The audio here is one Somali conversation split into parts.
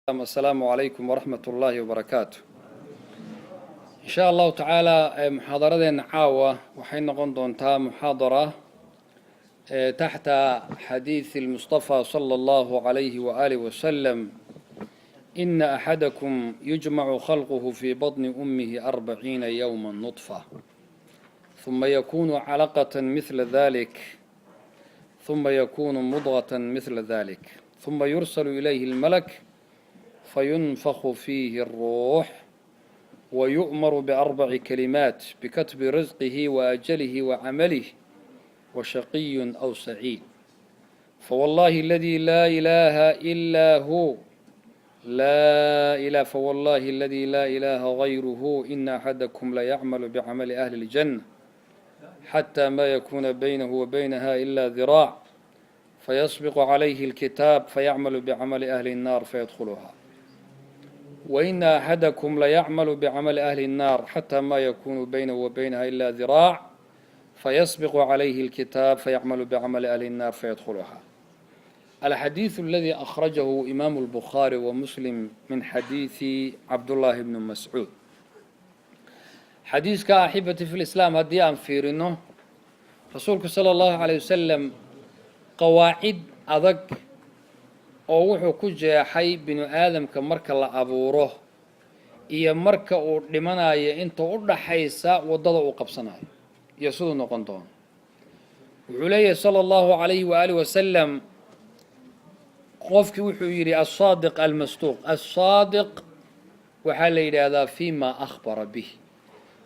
السلام عليكم ورحمة الله وبركاته. إن شاء الله تعالى محاضرة عاوة وحين قندونتا محاضرة تحت حديث المصطفى صلى الله عليه وآله وسلم: إن أحدكم يجمع خلقه في بطن أمه 40 يوما نطفة ثم يكون علقة مثل ذلك ثم يكون مضغة مثل ذلك ثم يرسل إليه الملك فينفخ فيه الروح ويؤمر ب4 كلمات بكتب رزقه وأجله وعمله وشقي أو سعيد. فوالله الذي لا إله إلا هو فوالله الذي لا إله غيره إن أحدكم ليعمل بعمل أهل الجنة حتى ما يكون بينه وبينها إلا ذراع فيسبق عليه الكتاب فيعمل بعمل أهل النار فيدخلها، وإن أحدكم ليعمل بعمل أهل النار حتى ما يكون بينه وبينها إلا ذراع فيسبق عليه الكتاب فيعمل بعمل أهل النار فيدخلها. الحديث الذي أخرجه إمام البخاري ومسلم من حديث عبد الله بن مسعود. حديث كأحبتي في الإسلام هدي أنفيرنه رسولك صلى الله عليه وسلم قواعد أدق oo wuxuu ku jeexay binu aadamka marka la abuuro iyo marka uu dhimanayo inta u dhaxaysa wadada uu qabsanayo iyo sidoo noqon doon. wuxuu leeyahay sallallahu alayhi wa alihi wasallam qofkii wuxuu yiri as-sadiq al-masduq. as-sadiq waxa la yiraahdaa fiima akhbara bih,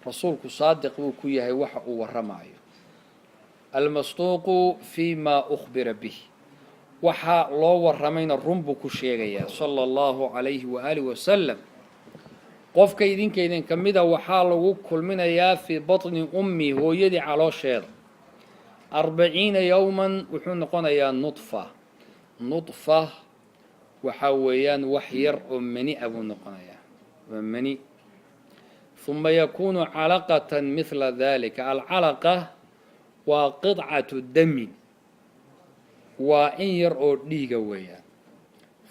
rasuulku sadiq uu ku yahay waxa uu waramayo. al-masduq fiima ukhbira bih, waxaa loo waramayna run buu ku sheegayaa sallallahu alayhi wa alihi wasallam. qofka idinkeedin kamida waxaa lagu kulminayaa fi batni ummi, hooyadii caloosheeda 40 yawman wuxuu noqonayaa nutfa waxa weeyaan wax yar oo mani abu noqonayaa mani. ثم يكون علقة مثل ذلك. العلقة وقطعة دم وإن يرأو ديغا ويا.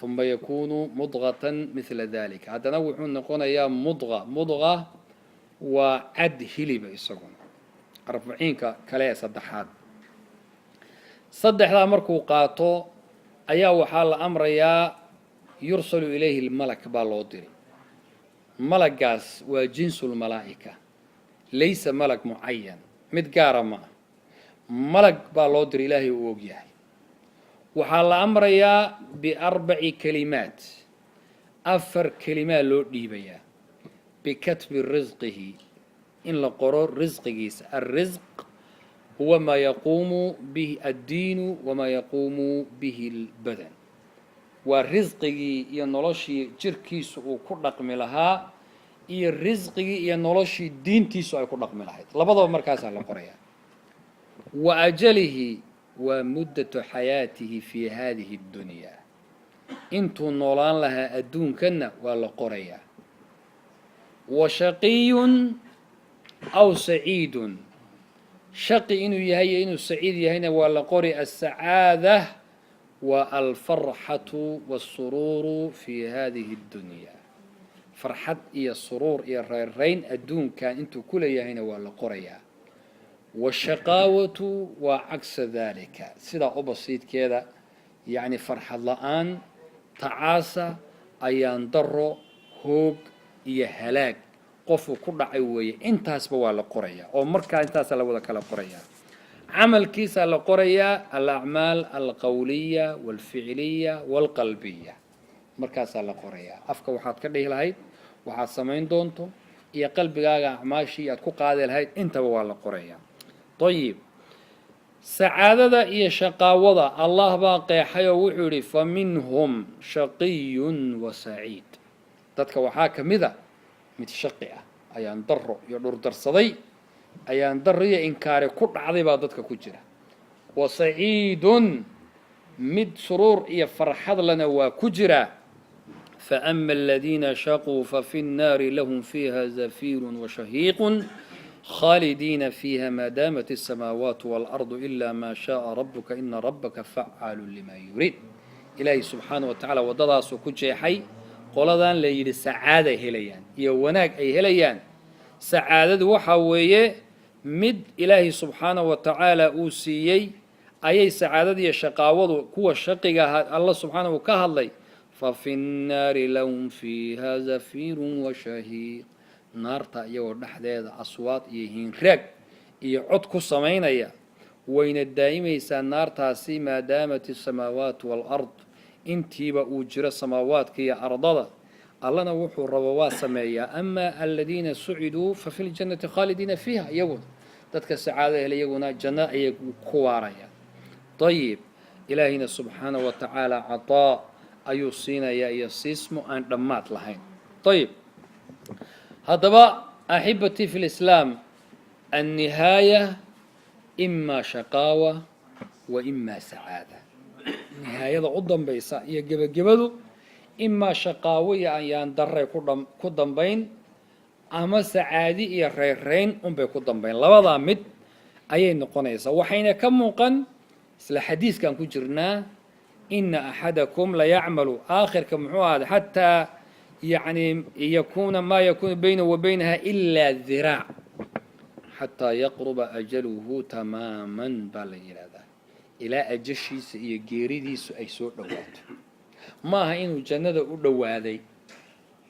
ثم يكون مضغة مثل ذلك. هذا نوع نقول يا مضغة وعد هلب يسقون 40 كلا صدحات. صدح لا مركو قاطو أيا وحال أمر يا يرسل إليه الملك بالودري. ملك جاس وجنس الملائكة، ليس ملك معين متقارمة. ملك بالودري إلهي ووجيه. وحال أمر يا ب4 كلمات، 4 كلمات لو ديبيا بكتب رزقه، إن لقرار رزقه. الرزق هو ما يقوم به الدين وما يقوم به البدن. والرزقه ينولشي جركيس وكل رقم لها، الرزقه ينولشي دين تيسو كل رقم لها. لبضوا مركز على قرية. وأجله ومدة حياته في هذه الدنيا، انتو نولان لها الدون كنا ولا قرية. وشقي أو سعيد. شقي إنو يهي إنو سعيد يهينا ولا قرية. السعادة والفرحة والسرور في هذه الدنيا. فرحة إيا السرور إيا الرين الدون كان انتو كل يهينا ولا قرية. والشقاوة وعكس ذلك. سيدا أبسيط كذا يعني فرحة الآن تعاسى أيان ضر هوق يهلاك قفو كل عوية انتاس بوالا قرية أو مركا انتاس لوذاك القرية. عمل كيس القرية الأعمال القولية والفعلية والقلبية مركز القرية. أفكا وحاد كده هلايد وحاد سمين دونتو إيا قلبي أعماشي أتكو قادة هلايد انت بوالا قرية. طيب سعادة إيا شقاوة الله باقي حيا وحوري فمنهم شقي وسعيد. dadka waxaa kamida mid shaqi ah ayaan daro iyo dhur darsaday ayaan dariyo inkaare ku dhacday baa dadka ku jira. wa saciidun mid surur iyo farxad lana waa ku jira. fa amma alladhina shaqu fa fi an-nar lahum fiha zafirun wa shahiqun خالدين فيها ما دامت السماوات والأرض إلا ما شاء ربك إن ربك فعال لما يريد. إلهي سبحانه وتعالى ودداسو كجيحي qoladan la yidhi sacaada ay helayaan iyo wanaag ay helayaan sacaadadu waxaa weeye mid ilaahay subxaanahu wa tacaala uu siiyey ayay sacaadada iyo shaqaawadu kuwa shaqiga ahaa alla subxaanahu ka hadlay fafi nnaari lahum fiiha zafiirun washahiiq naarta iyagoo dhexdeeda aswaad iyo hiinraag iyo cod ku samaynaya wayna daa'imaysaa naartaasi maadaamat asamaawaat waalard intiiba uu jiro samaawaadka iyo ardada allana wuxuu rabo waa sameeyaa ama aladiina suciduu fafi ljannati khaalidiina fiiha iyaguna dadka sacaada hele iyaguna janno ayay ku waarayaan ayib ilaahayna subxaanahu wa tacaala cataa ayuu siinayaa iyo siismo aan dhammaad lahayn ayib haddaba axibatii fi lislaam annihaaya imaa shaqaawa wa imaa sacaada nihaayada u dambaysa iyo gebagabadu imaa shaqaawo iyo ayaan daray ku dambayn ama sacaadi iyo reerayn unbay ku dambayn labadaa mid ayay noqonaysaa waxayna ka muuqan isla xadiiskan ku jirnaa ina axadakum layacmalu aakhirka muxuu ahada xataa yani yakuuna maa yakuunu baynahu wa baynaha ilaa diraac xataa yaqruba ajaluhu tamaaman baa la yidhahdaa ilaa ajashiisa iyo geeridiisu ay soo dhowaato ma aha inuu jannada u dhowaaday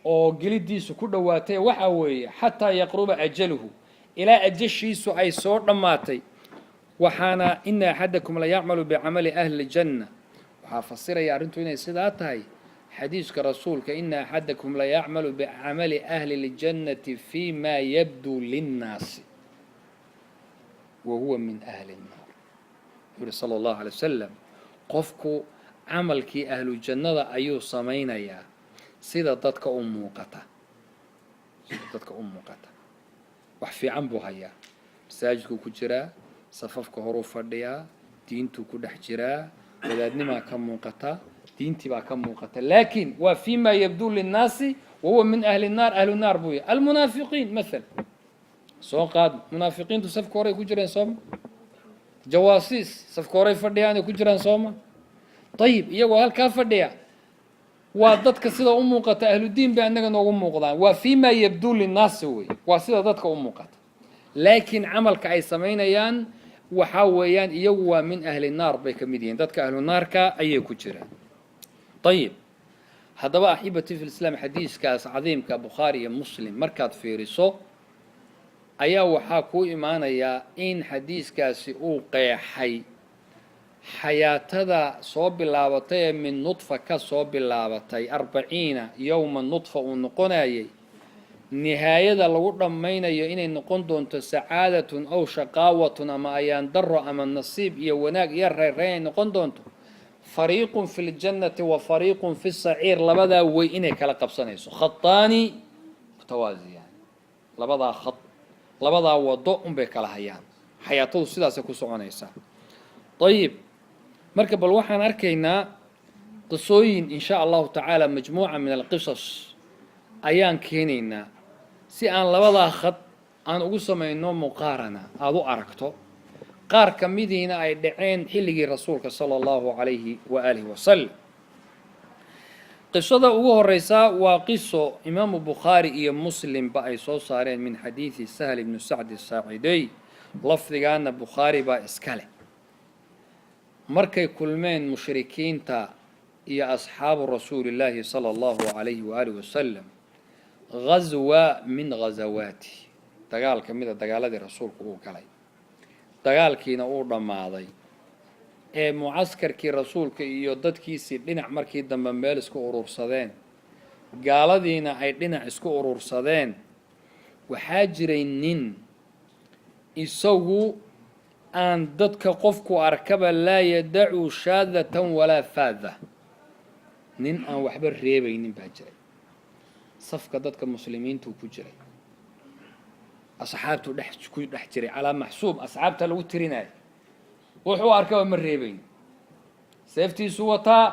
oo gelidiisu ku dhowaatay waxaa weeye xataa yaqruba ajaluhu ilaa ajashiisu ay soo dhammaatay waxaana ina axadakum layacmalu bicamali ahli ljanna waxaa fasiraya arrintu inay sidaa tahay xadiiska rasuulka ina axadakum layacmalu bicamali ahli اljannati fi ma yabduu linnaasi wa huwa min ahli الnaar yuri salى اllahu alay wasalam qofku camalkii ahlu jannada ayuu samaynayaa sida dadka u muuqata wax fiican buu hayaa masaajidkuu ku jiraa safafka horuu fadhiyaa diintuu ku dhex jiraa wadaadnimaa ka muuqata diintii baa ka muuqata laakiin waa fi ma yabduu linnaasi wahuwa min ahli الnaar ahlu naar buu yahay almunaafiqiin maala soo qaad munaafiqiintu safka horay ku jireen sooma jawaasiis safka horay fadhiyaan ay ku jiraan sooma ayib iyagoo halkaa fadhiya waa dadka sida u muuqata ahludiin bay annaga noogu muuqdaan waa fi ma yabduu linnaasi wey waa sida dadka u muuqata laakiin camalka ay samaynayaan waxaa weeyaan iyagu waa min ahli naar bay ka mid yihiin dadka ahlu naarka ayay ku jiraan ayib haddaba axibati fi lislaam xadiiskaas cadiimka bukhaari iyo muslim markaad fiiriso ayaa waxaa kuu imaanayaa in xadiiskaasi uu qeexay xayaatada soo bilaabatay ee min nudfa ka soo bilaabatay 40 yowma nudfa uu noqonayay nihaayada lagu dhammaynayo inay noqon doonto sacaadatun aw shaqaawatun ama ayaan daro ama nasiib iyo wanaag iyo reerreyn ay noqon doonto fariiqun fi ljannati wa fariiqun fi saciir labadaa way inay kala qabsanayso khataani mutawaasiyaan labadaa khad labadaa wado unbay kala hayaan xayaatadu sidaasay ku soconaysaa ayib marka bal waxaan arkaynaa qisooyin in sha allahu tacaala majmuuca min alqisas ayaan keenaynaa si aan labadaa khad aan ugu samayno muqaarana aada u aragto qaar ka midiina ay dhaceen xilligii rasuulka sala allahu calayhi waaalihi wasalam qisada ugu horeysaa waa qiso imaamu bukhaari iyo muslimba ay soo saareen min xadiidi sahl ibnu sacd asaacidey lafdigaana bukhaari baa iska leh markay kulmeen mushrikiinta iyo asxaabu rasuuli illaahi sala allahu calayhi waaalihi wasalam ghazwa min ghazawaati dagaal ka mida dagaaladii rasuulku uu galay dagaalkiina uu dhammaaday ee mucaskarkii rasuulka iyo dadkiisii dhinac markii dambe meel isku urursadeen gaaladiina ay dhinac isku urursadeen waxaa jiray nin isagu aan dadka qofku arkaba laa yadacu shaadatan walaa faada nin aan waxba reebaynin baa jiray safka dadka muslimiintuu ku jiray asxaabtuu ku dhex jiray calaa maxsuub asxaabta lagu tirinayo wuxuu arkaba ma reebayn seeftiisuu wataa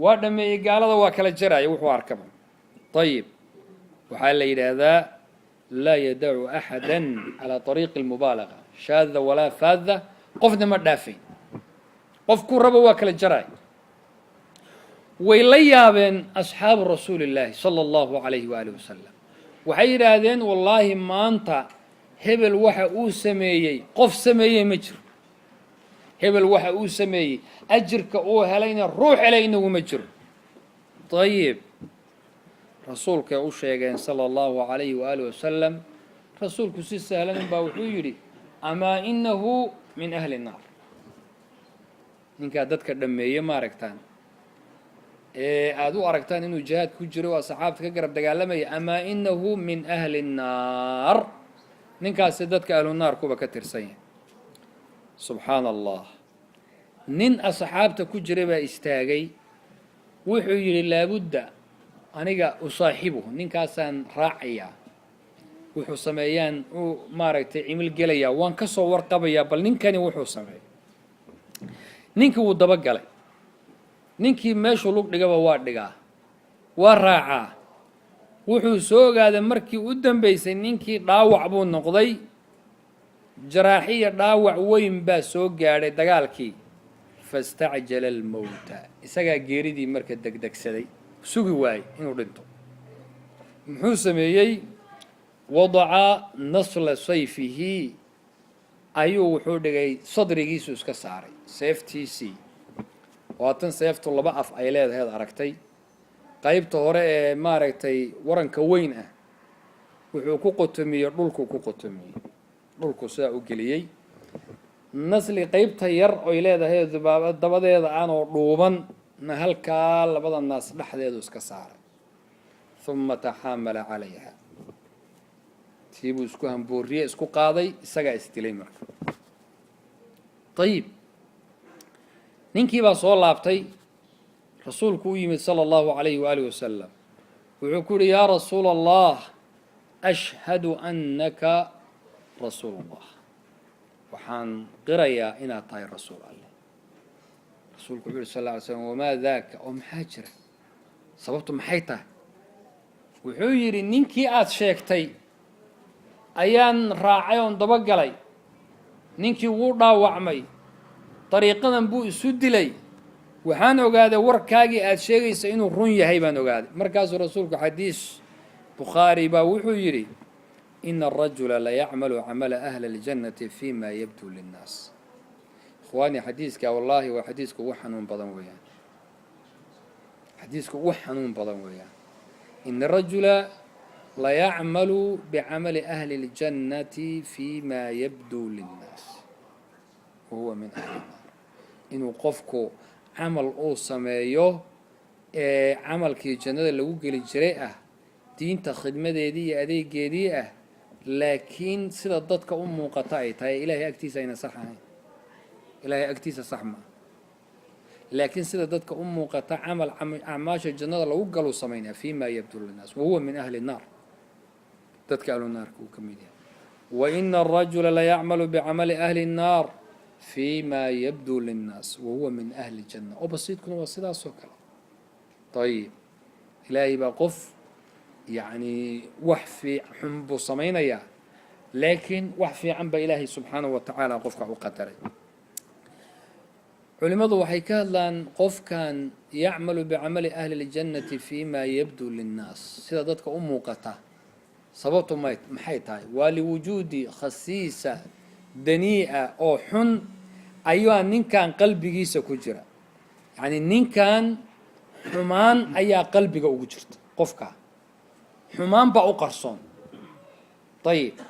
waa dhameeyey gaalada waa kala jaraya wuxuu arkaba ayib waxaa la yidhaahdaa laa yadacu axada calaa طariiqi اlmubaalaga shaada walaa faada qofna ma dhaafayn qofkuu raba waa kala jaraya ويلا يابن أصحاب رسول الله صلى الله عليه وآله وسلم وحي رادين والله ما أنت هبل وحا أو سميي قف سميي مجر هبل وحا أو سميي أجرك أو هلين الروح علينا ومجر طيب رسولك أو شيئين صلى الله عليه وآله وسلم رسولك سيسهلا باوحيري أما إنه من أهل النار ninkaa dadka dhameeye ma aragtaan aad u aragtaan inuu jihaad ku jiro waa saxaabta ka garab dagaalamaya amaa inahu min ahli الnaar ninkaasi dadka ahlu naar kuba ka tirsan yahay subxaana allah nin asxaabta ku jiray baa istaagay wuxuu yidhi laabudda aniga usaaxibuhu ninkaasaan raacayaa wuxuu sameeyaan uu maaragtay cimil gelayaa waan ka soo warqabayaa bal ninkani wuxuu sameeyay ninkii wuu daba galay ninkii meeshuu lug dhigaba waa dhigaa waa raacaa wuxuu soo ogaaday markii u dambaysay ninkii dhaawac buu noqday jaraaxiya dhaawac weyn baa soo gaadhay dagaalkii fastacjala almowta isagaa geeridii marka degdegsaday sugi waayey inuu dhinto muxuu sameeyey wadaca nasla sayfihi ayuu wuxuu dhigay sadrigiisu iska saaray seeftiisii waatan seeftu laba af ay leedahay aragtay qaybta hore ee maaragtay waranka weyn ah wuxuu ku qotomiyey dhulku ku qotomiyey dhulku sidaa u geliyey nasli qaybta yar oy leedahay dabadeeda aanoo dhuuban na halkaa labada naas dhexdeedu iska saaray uma taxaamala calayha tiibuu isku hambooriye isku qaaday isagaa isdilay marka ayib ninkii baa soo laabtay rasuulku u yimid sala allahu calayhi waalihi wasalam wuxuu ku yidhi yaa rasuula allah ashhadu annaka rasuulu llah waxaan qirayaa inaad tahay rasuul alleh rasuulku wuxuu yihi sal lla alay slam wamaa daaka oo maxaa jira sababtu maxay tahay wuxuu yidhi ninkii aada sheegtay ayaan raacay oon daba galay ninkii wuu dhaawacmay dariiqadan buu isu dilay waxaan ogaaday warkaagii aada sheegaysa inuu run yahay baan ogaaday markaasuu rasuulku xadiis bukhaari baa wuxuu yidhi ina arajula layacmalu camala ahli اljannati fima yabdu linnaas ikhwaani xadiiska wallaahi waa xadiiska ugu xanuun badan weeyaan xadiiska ugu xanuun badan weeyaan ina arajula layacmalu bicamali ahli اljannati fima yabdu linnaas wahuwa min ahli الnaar inuu qofku camal uu sameeyo ee camalkii jannada lagu geli jiray ah diinta khidmadeedii iyo adeegeedii ah laakiin sida dadka u muuqata ay tahay ilaahay agtiisa ayna sax ahayn ilaahay agtiisa sax ma laakiin sida dadka u muuqata camal acmaasha jannada lagu galu samaynaya fima yabdu linnaas wahuwa min ahli الnaar dadka ahlu naarka uu ka mid yahay waina arajula layacmalu bicamali ahli الnaar فيما يبدو للناس وهو من أهل الجنة وبسيط كنا وصيدا سوكلا طيب إلهي بقف يعني وحفي حنبو صمينا يا لكن وحفي عن بإلهي سبحانه وتعالى قفك وقدره علماء وحي كان قف كان يعمل بعمل أهل الجنة فيما يبدو للناس سيدا ضدك أمو قطع صببت محيطها ولوجود خسيسة danii'a oo xun ayaa ninkan qalbigiisa ku jira yani ninkan xumaan ayaa qalbiga ugu jirta qofka xumaan baa u qarsoon ayib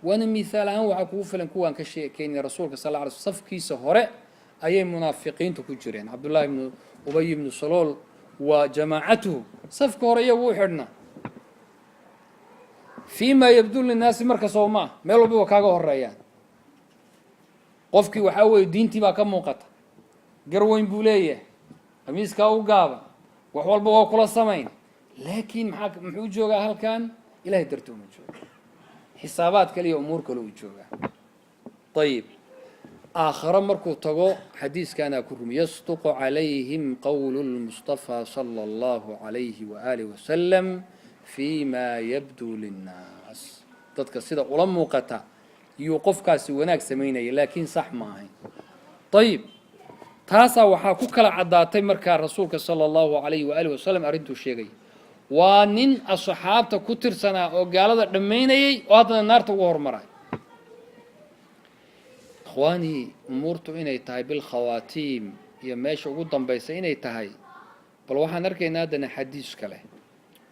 wana misaal ahaan waxaa kugu filan kuwaan ka sheekeynay rasuulka sal alla alay slam safkiisa hore ayay munaafiqiintu ku jireen cabdullaahi ibnu ubay ibnu salool wa jamaacatuhu safka hore iyagu u xidhnaa fiima yabdu linnaasi marka soo maa meel walba waa kaaga horeeyaan qofkii waxaa weeye diintii baa ka muuqata gar weyn buu leeyahay khamiiskaa u gaaba wax walba waa kula samayn laakiin muxuu joogaa halkan ilahay dartii uma jooga xisaabaad kale iyo umuur kale uu joogaa ayib aakharo markuu tago xadiiskanaa ku rumi yasduqu calayhim qowlu lmustafaa sala allahu calayhi waaalihi wasalam fima yabdu linnaas dadka sida ula muuqata yuu qofkaasi wanaag samaynaya laakiin sax ma ahayn ayib taasaa waxaa ku kala caddaatay markaa rasuulka sala allahu calayhi waaalih wasalam arrintuu sheegay waa nin asxaabta ku tirsanaa oo gaalada dhammaynayay oo haddana naarta ugu hormaray ikhwaanii umuurtu inay tahay bilkhawaatiim iyo meesha ugu dambaysa inay tahay bal waxaan arkaynaa haddana xadiis kale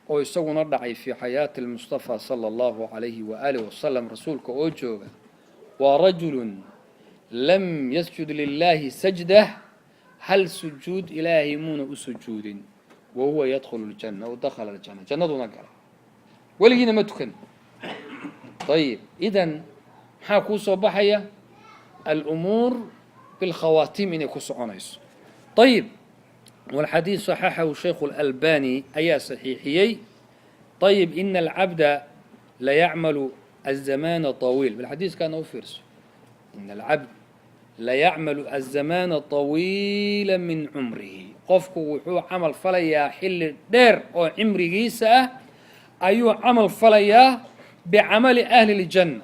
oo isaguna dhacay fii xayaati almustafa sala allahu calayhi waaalih wasalam rasuulka oo jooga waa rajulun lam yasjud lilaahi sajdah hal sujuud ilaahay muuna u sujuudin wa huwa yadkhulu ljanna o dakhala aljanna jannaduna galay weligiina ma tukan ayib idan maxaa kuu soo baxaya alumuur bilkhawaatiim inay ku soconayso ayib والحديث صححه الشيخ الألباني أيا صحيحيي طيب إن العبد لا يعمل الزمان طويل بالحديث كان أوفرس إن العبد لا يعمل الزمان طويلا من عمره قفك وحو عمل فليا حل دير أو عمره سأه أيو عمل فليا بعمل أهل الجنة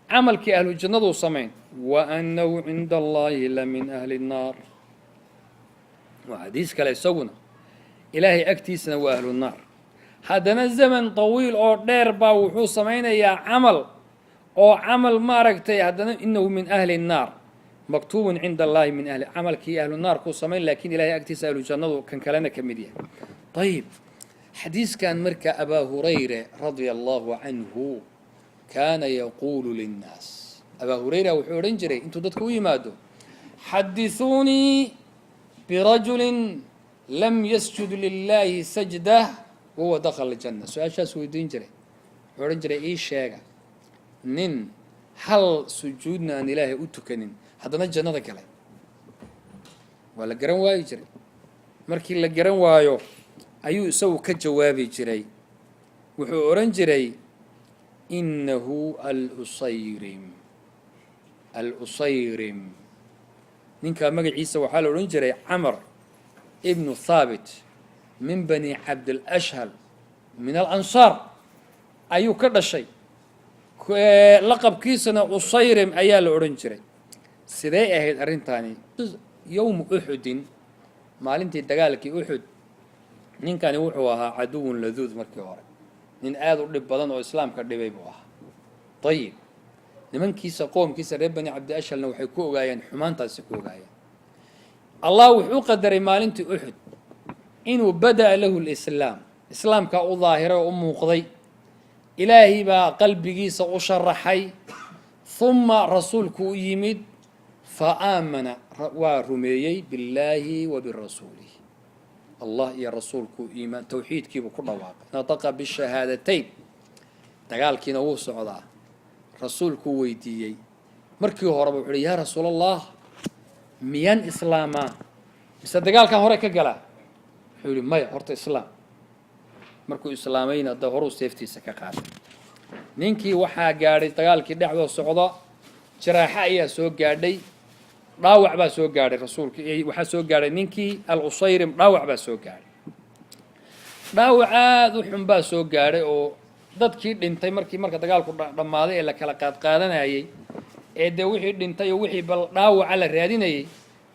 عمل كأهل الجنة وصمين وأنه عند الله لمن أهل النار وحديث كلا يسونا إلهي أكتيسنا وأهل النار هذا الزمن طويل أو دير باوحو سمعنا يا عمل أو عمل ما ركتي هذا إنه من أهل النار مكتوب عند الله من أهل عمل كي أهل النار كو سمعين لكن إلهي أكتيس أهل الجنة كان كلنا كمدية طيب حديث كان مركة أبا هريرة رضي الله عنه كان يقول للناس أبا هريرة وحورين جري انتو دتكوي مادو حدثوني برجل لم يسجد لله سجدة وهو دخل الجنة سؤال شاس ويدين جري حورين جري إيه شاقة نين هل سجودنا أن إلهي أتكنين هذا الجنة كله ولا جرن واي جري مركي لا جرن وايو أيو سو كجوابي جري وحورين جري إنه الأصيرم نينكا مجعيسى وحال رنجري عمر ابن ثابت من بني عبد الأشهل من الأنصار أيو كذا شيء لقب كيسنا أصيرم أيال رنجري سيدي أهل أرنتاني يوم أحد مالنتي دقالك أحد نين كان يوحوها عدو لذوذ مركي ورق nin aad u dhib badan oo islaamka dhibay buu ahaa ayib nimankiisa qoomkiisa reer bani cabdi ashalna waxay ku ogaayeen xumaantaasi ku ogaayeen allah wuxuu qadaray maalintii uxud inuu bada'a lahu lislaam islaamka u daahiray oo u muuqday ilaahay baa qalbigiisa u sharaxay uma rasuulku u yimid fa aamana waa rumeeyey billaahi wa birasuulih الله يا رسولك إيمان توحيد كيف كل واقع نطق بالشهادتين تقال كي نوص عضا رسولك ويديي مركي هرب يا رسول الله ميان إسلاما بس تقال كان هرك قلا حولي ما يحرت إسلام مركو إسلامين الظهر سيفتي سكاكات نينكي وحا قاري تقال كي دعوة الصعودة جراحة سوق قاردي dhaawac baa soo gaadhay rasuulka waxaa soo gaadhay ninkii al-usayrim dhaawac baa soo gaadhay dhaawac aad u xun baa soo gaadhay oo dadkii dhintay marka dagaalku dhammaaday ee la kala qaadqaadanayay ee dee wixii dhintay iyo wixii bal dhaawaca la raadinayay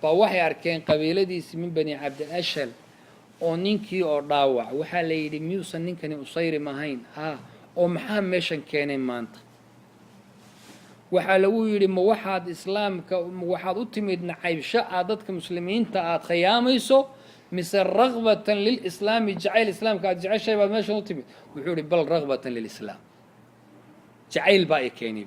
baa waxay arkeen qabiiladiisii min bani cabdi ashal oo ninkii oo dhaawac waxaa la yidhi miyuusan ninkani usayrim ahayn haa oo maxaa meeshan keenay maanta waxaa lagu yidhi ma waxaad islaamka waxaad u timid nacaybsho aad dadka muslimiinta aad khiyaamayso mise ragbatan lilislaami jacayl islaamka aad jeceshahay baad meeshan u timid wuxuu yidhi bal ragbatan lilislaam jacayl baa i keenay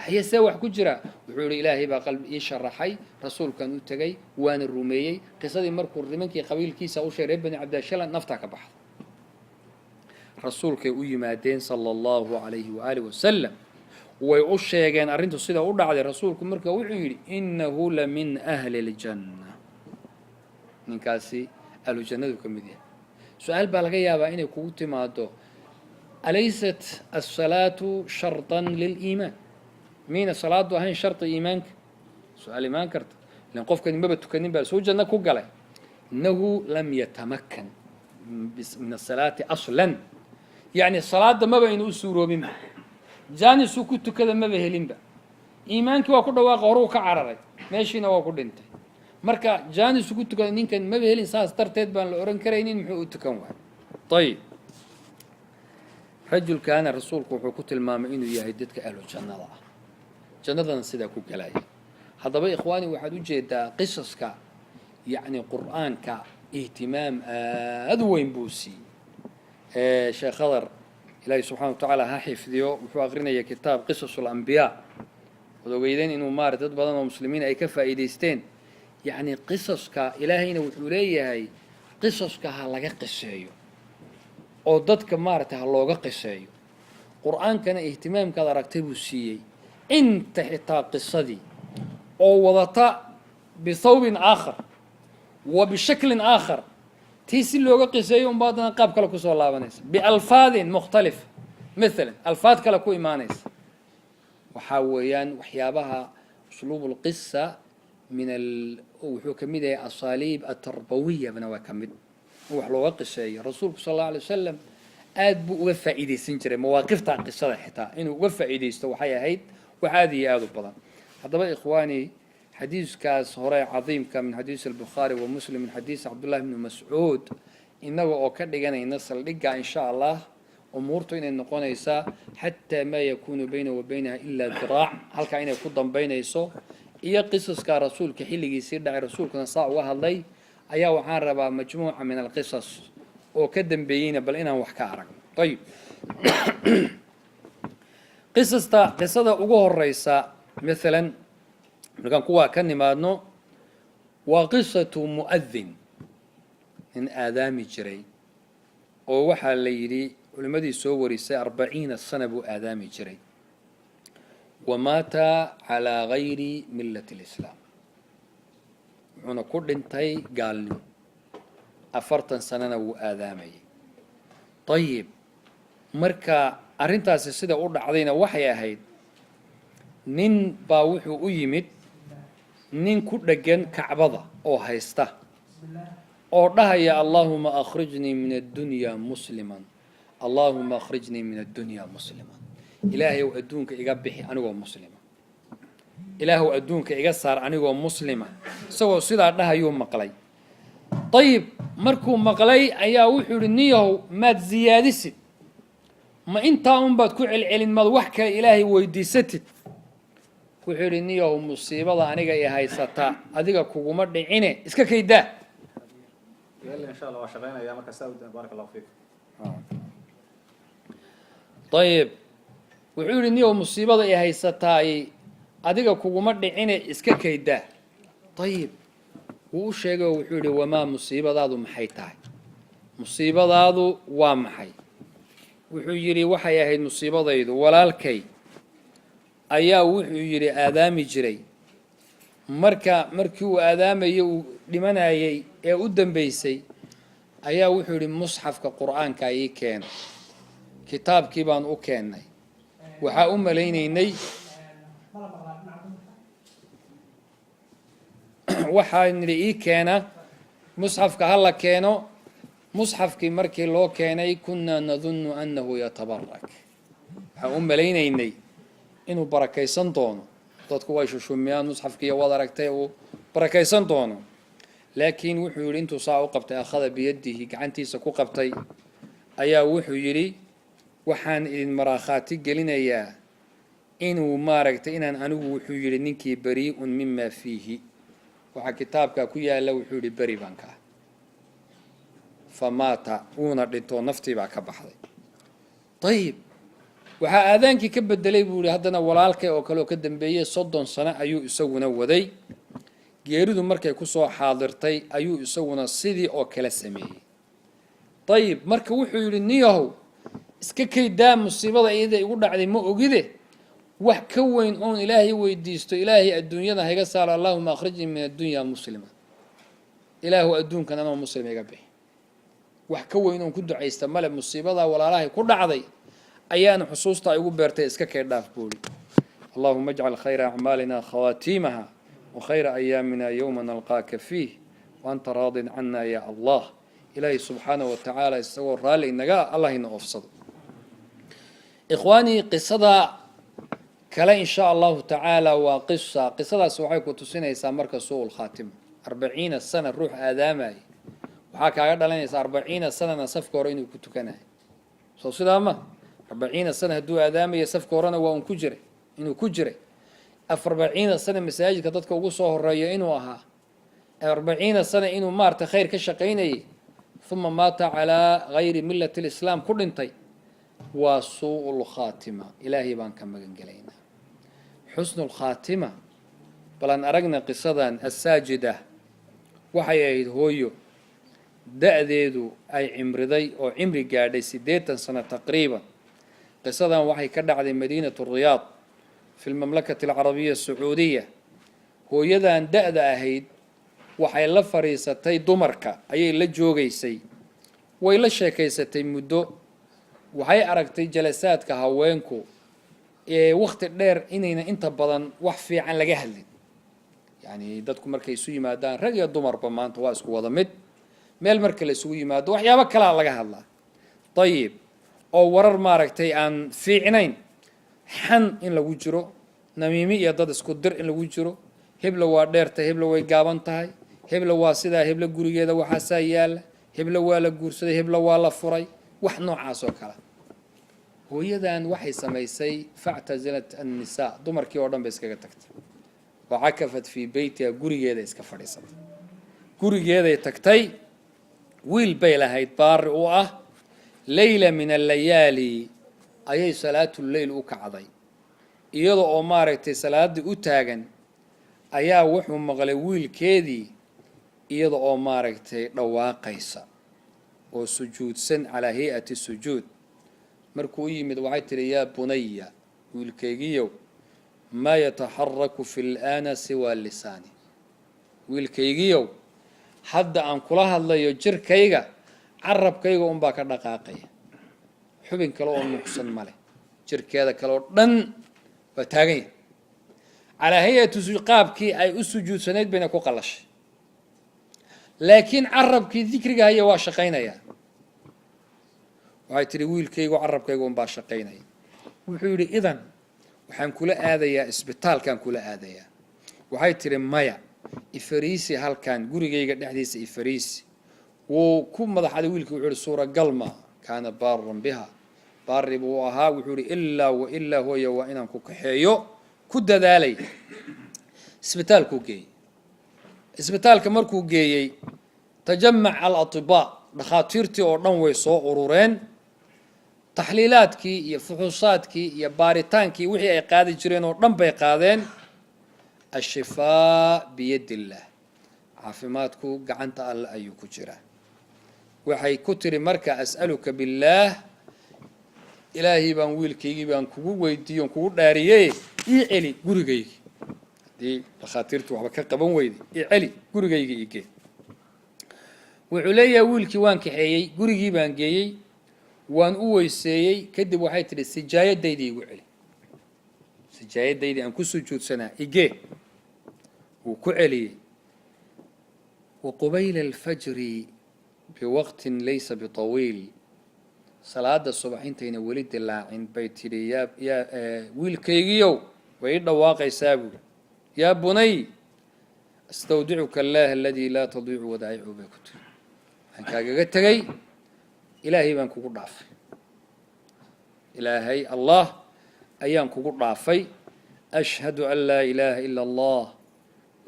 haye see wax ku jira wuxuu yidhi ilaahay baa qalbi ii sharaxay rasuulkan u tegay waana rumeeyey qisadii markuu nimankii qabiilkiisa u sheegay bani cabdishalan naftaa ka baxday rasuulkay u yimaadeen sala allahu calayhi waaalihi wasalam way u sheegeen arrintu sida u dhacday rasuulku marka wuxuu yidhi innahu la min ahli aljanna ninkaasi ahlu jannadu ka mid yahay su-aal baa laga yaabaa inay kugu timaado alaysat asalaatu shartan liliimaan miyayna salaadu ahayn sharti iimaanka su-aal imaan karta ilan qofkani maba tukanin baa suu janno ku galay innahu lam yatamakkan min asalaati aslan yacni salaadda maba aynu u suuroobinba jaanisuu ku tukada maba helinba iimaankii waa ku dhawaaqa horuu ka cararay meeshiina waa ku dhintay marka jaanis ugu tukada ninkan maba helin saas darteed baan la oran karaynin muxuu u tukan waay ayib rajulkaana rasuulku wuxuu ku tilmaamay inuu yahay dadka ahlu jannada ah jannadana sidaa ku galaya haddaba ikhwaani waxaad u jeedaa qisaska yacni qur'aanka ihtimaam aad u weyn buu siiyey sheekh khadar ilaahay subxana wa tacaala ha xifdiyo wuxuu aqrinaya kitaab qisasu lambiyaa waad ogeydeen inuu maarata dad badan oo muslimiin ay ka faa'iidaysteen yacni qisaska ilaahayna wuxuu leeyahay qisaska ha laga qiseeyo oo dadka maarata ha looga qiseeyo qur'aankana ihtimaamkaad aragtay buu siiyey inta xitaa qisadii oo wadata bithawbin aakhar wa bishaklin aakhar tii si looga qiseeyo unbaa haddana qaab kale kusoo laabanaysa bialfaadin mukhtalif maalan alfaad kale ku imaanaysa waxaa weeyaan waxyaabaha usluub lqisa min wuxuu ka mid yahay asaaliib atarbawiyabana waa ka mid wax looga qiseeyo rasuulku sal allau alay wasalam aad buu uga faa'iidaysan jiray mawaaqifta qisada xitaa inuu uga faa'iidaysto waxay ahayd wax aad iyo aad u badan haddaba ikhwaani xadiiskaas hore cadiimka min xadiis albukhaari wa muslim min xadiis cabdullahi bni mascuud innaga oo ka dhiganayna saldhigga in sha allah umuurtu inay noqonaysaa xataa maa yakuunu bayna wa baynaha ilaa diraac halkaa inay ku dambaynayso iyo qisaska rasuulka xilligiisii dhacay rasuulkuna saa uga hadlay ayaa waxaan rabaa majmuuca min alqisas oo ka dambeeyeyna bal inaan wax ka aragno ayib qisada ugu horeysa maalan markaan kuwaa ka nimaadno waa qisatu mu'adin nin aadaami jiray oo waxaa la yidhi culimmadii soo warisay 40 sana buu aadaami jiray wamaata calaa gayri millati lislaam wuxuuna ku dhintay gaalnimo 40 sanana wuu aadaamayay ayib marka arrintaasi sida u dhacdayna waxay ahayd nin baa wuxuu u yimid nin ku dheggan kacbada oo haysta oo dhahaya allaahuma akhrijnii min addunya musliman allaahuma akhrijnii min addunya musliman ilaahayow adduunka iga bixi anigoo muslima ilaahow adduunka iga saar anigoo muslima isagoo sidaa dhahayuu maqlay ayib markuu maqlay ayaa wuxuu yihi niyahow maad ziyaadisid ma intaa unbaad ku celcelin maad wax kale ilaahay weydiisatid wuxuu yidhi niyahow musiibada aniga i haysataa adiga kuguma dhicine iska kaydaa ayib wuxuu yidhi niyahow musiibada i haysataay adiga kuguma dhicine iska kaydaa ayib wuu u sheegay oo wuxuu yidhi wamaa musiibadaadu maxay tahay musiibadaadu waa maxay wuxuu yidhi waxay ahayd musiibadaydu walaalkay ayaa wuxuu yidhi aadaami jiray markii uu aadaamayay uu dhimanayay ee u dambaysay ayaa wuxuu yidhi musxafka qur'aanka ii keena kitaabkii baan u keennay waxaa u malaynaynay waxaan nidhi ii keena musxafka ha la keeno musxafkii markii loo keenay kunnaa nadunnu annahu yatabarak waxaan u malaynaynay inuu barakaysan doono dadku way shushumiyaan musxafkiiyo waad aragtay uu barakaysan doono laakiin wuxuu yidhi intuu saa u qabtay akhada biyadihi gacantiisa ku qabtay ayaa wuxuu yidhi waxaan idin maraakhaati gelinayaa inuu maaragtay inaan anigu wuxuu yidhi ninkii barii'un mima fiihi waxaa kitaabkaa ku yaalla wuxuu yidhi beri baan ka ah famaata wuuna dhintoo naftii baa ka baxday ayib waxaa aadaankii ka bedelay buu yihi haddana walaalkay oo kale oo ka dambeeyey 30 sano ayuu isaguna waday geeridu markay kusoo xaadirtay ayuu isaguna sidii oo kale sameeyey ayib marka wuxuu yidhi niyahow iska kaydaa musiibada iyada igu dhacday ma ogide wax ka weyn oon ilaahay weydiisto ilaahay adduunyada hayga saaro allaahuma akhrijnii min addunya muslima ilaahu adduunkan anoo muslim iga bixi wax ka weyn oon ku ducaysta male musiibada walaalahay ku dhacday ayaana xusuusta ay ugu beertay iska kay dhaaf buuli allahuma ajcal khayra acmaalina khawaatiimaha wa khayra ayaamina yowma nalqaaka fiih waanta raadin cana ya allah ilaahay subxaanahu wa tacaala isagoo raalli inaga allah ina oofsado ikhwaanii qisada kale in sha allahu tacaala waa qisadaas waxay ku tusinaysaa marka suu lkhaatima 40 sano ruux aadaamay waxaa kaaga dhalanaysa 40 sanana safka hore inuu ku tukanayo soo sidaa ma 40 sano hadduu aadaamayo safka horena waa ku jiray inuu ku jiray 40 sano masaajidka dadka ugu soo horeeyo inuu ahaa 40 sano inuu maarta khayr ka shaqeynayay ثم مات على غير ملة الإسلام كل انتي وسوء الخاتمة إلهي بان كما قلنا حسن الخاتمة بلان أرقنا قصدا الساجدة وحي هويو دأذيدو أي عمرضي أو عمري قاعدي سديتا سنة تقريبا قصدا وحي كدع ذي مدينة الرياض في المملكة العربية السعودية هو يدا أن دأذا أهيد waxay la fariisatay dumarka ayay la joogaysay way la sheekaysatay muddo waxay aragtay jalasaadka haweenku waqti dheer inayna inta badan wax fiican laga hadlin yani dadku markay isu yimaadaan rag iyo dumarba maanta waa isku wada mid meel marka la isugu yimaado waxyaabo kala laga hadlaa tayib oo warar maaragtay aan fiicnayn xan in lagu jiro namiimi iyo dad isku dir in lagu jiro hebla waa dheerta hebla way gaaban tahay hebla waa sidaa hebla gurigeeda waxa saayal hebla waa la guursaday hebla waa la furay wax noocaas oo kala hooyadan waxay samaysay fa'tazilat an-nisaa dumarkii oo dhan bay iskaga tagtay وعكفت في بيتها gurigeeda iska fadhiisatay gurigeeday tagtay wiil bay lahayd baar oo ah layla min al-layali ayay salaatul layl u kacday iyadoo oo maaragtay salaadii u taagan ayaa wuxuu maqlay wiilkeedii iyadoo oo maaragtay dhawaaqaysa oo sujuudsan ala hay'ati sujuud markuu yimid waxay tiri yaa bunayya wiilkaygiyow ما يتحرك في الآن سوى اللسان ويلكيجيو حد أن كلها الله يجر كيجا عرب كيجا أم باكر دقاقي حبين كلو أم محسن ماله جر كذا كلو دن وتاجي على هي تزقاب كي أي أسجود سند بينك وقلش لكن عرب كي ذكر هي واشقينا يا وهاي تري ويلكيجو عرب كيجا أم باشقينا وحولي إذن waxaan kula aadayaa isbitaalkan kula aadayaa waxay tiri maya ifariisi halkan gurigeyga dhexdiisa ifariisi wuu ku madaxada wiilkii wuxuu suura galma kaana baaran biha baaribu ahaa wuxuu illa huwa wa inaan ku kaxeeyo ku dadaalay isbitaalku geeyay isbitaalka markuu geeyay tajammac al-atibaa dhakhaatiirtii oo dhan way soo urureen تحليلاتكي يا فحوصاتكي يا باريتانكي وحي اي قادي جيرين oo dhan bay qaadeen الشفاء بيد الله عافيماتكو غعنتا الله ayuu ku jira waxay ku tiri marka as'aluka billah ilaahi baan wiilkaygi baan kugu weydiiyo kugu dhaariyay ii celi gurigaygi hadii dhakhaatiirtu waxba ka qaban weydi ii celi gurigaygi ii gee wuxuu leeyahay wiilkii waan kaxeeyay gurigii baan geeyay وان ويسيي كدب waxay tiri sijaayadaydi igu celi sijaayadaydi aan ku sujuudsanaa ige uu ku celi وقبيل الفجر بوقت ليس بطويل صلاه الصبح انتين ولد لاعين بيتي يا ويلكيغيو way dhawaaqaysaa يا بني استودعك الله الذي لا تضيع ودائعه بكت aan kaaga tagay إلهي بان كوكو ضعفي إلهي الله أيام كوكو ضعفي أشهد أن لا إله إلا الله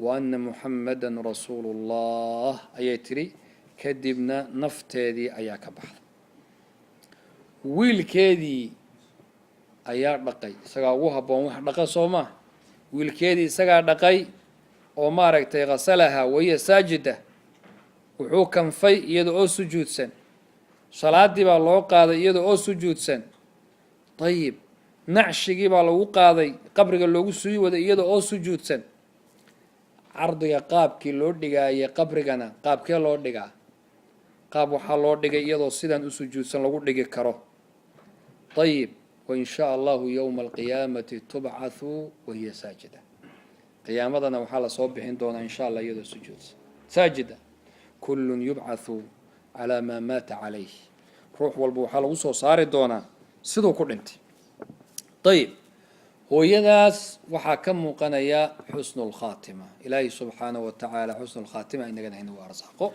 وأن محمدا رسول الله أيتري كدبنا نفتدي أياك بحث ويل كيدي أياك دقي سقاوها بوح دقا صوما ويل كيدي سقا دقي ومارك تغسلها وهي ساجدة وحوكم في يدعو سجود سن صلاتي baa loo qaaday iyada oo sujuudsan طيب nacshigi baa lagu qaaday qabriga loogu sii wada iyada oo sujuudsan ardiga qaabkii loo dhigay qabrigana qaabkee loo dhigaa qaab waxa loo dhigay iyadoo sidan u sujuudsan lagu dhigi karo طيب وإن شاء الله يوم القيامة تبعث وهي ساجدة قيامتنا وحال صوبحين دون إن شاء الله iyadoo sujuudsan ساجدة كل يبعث على ما مات عليه روح والبو حال وصو صار دونا سيدو كدنتي طيب hooyadaas waxaa ka muuqanaya xusnu lkhaatima. ilaahay subxaana wa tacaala xusnu lkhaatima inagana inagu arsaaqo.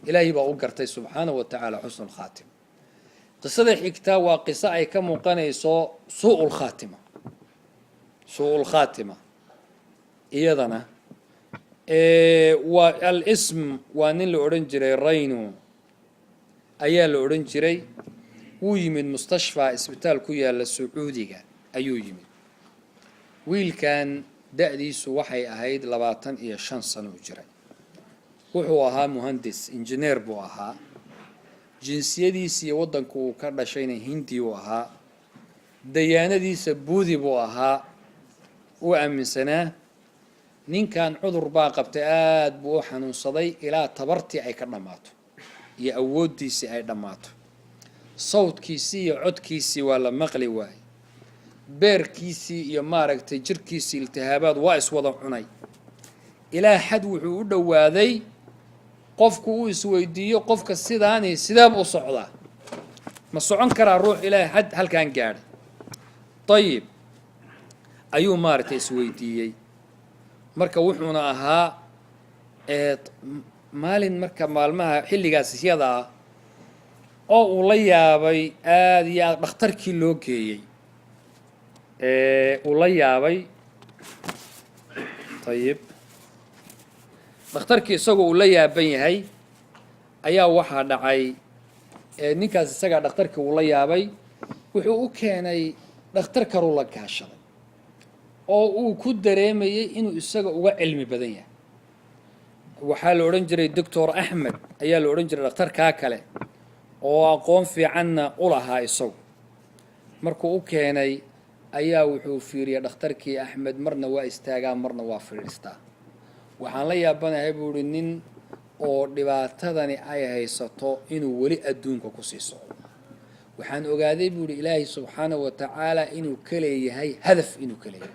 ilaahay baa u gartay subxaana wa tacaala xusnu lkhaatima. qisada xigtaa waa qiso ay ka muuqanayso suu lkhaatima. suu lkhaatima iyadana waa alism waa nin la odhan jiray raynu ayaa la odhan jiray. wuu yimid mustashfaa isbitaal ku yaalla sacuudiga ayuu yimid. wiilkan da-diisu waxay ahayd 25 sano u jiray. wuxuu ahaa muhandis injineer buu ahaa. jinsiyadiisa iyo waddanka uu ka dhashayna hindi uu ahaa. dayaanadiisa buudi buu ahaa. uu aaminsanaa. ninkan cudur baa qabtay, aada buu u xanuunsaday ilaa tabartii ay ka dhammaato iyo awooddiisii ay dhammaato. sawdkiisii iyo codkiisii waa la maqli waayey. beerkiisii iyo maaragtay jirkiisii iltihaabaad waa iswada cunay. ilaa xad wuxuu u dhowaaday qofku uu isweydiiyo qofka sidaani sidaab u socdaa, ma socon karaa ruux ilaa xad halkaan gaadhay. ayib ayuu maaragtay isweydiiyey. marka wuxuuna ahaa maalin marka maalmaha xilligaas iyada ah oo uu la yaabay aada iyo aada dhakhtarkii loo geeyey. uu la yaabay. ayib dhakhtarkii isagoo uu la yaaban yahay ayaa waxaa dhacay ninkaas isagaa dhakhtarkii uu la yaabay. wuxuu u keenay dhakhtar karuu la gaashaday oo uu ku dareemayey inuu isaga uga cilmi badan yahay. waxaa la odhan jiray doctor axmed ayaa la odhan jiray dhakhtarkaa kale oo aqoon fiicanna u lahaa isagu. markuu u keenay ayaa wuxuu fiiriyay dhakhtarkii axmed, marna waa istaagaa marna waa fadhiistaa. waxaan la yaabanahay buu ihi nin oo dhibaatadani ay haysato inuu weli adduunka kusii socdo. waxaan ogaaday buu ihi ilaahay subxaanahu wa tacaala inuu ka leeyahay hadaf, inuu ka leeyahay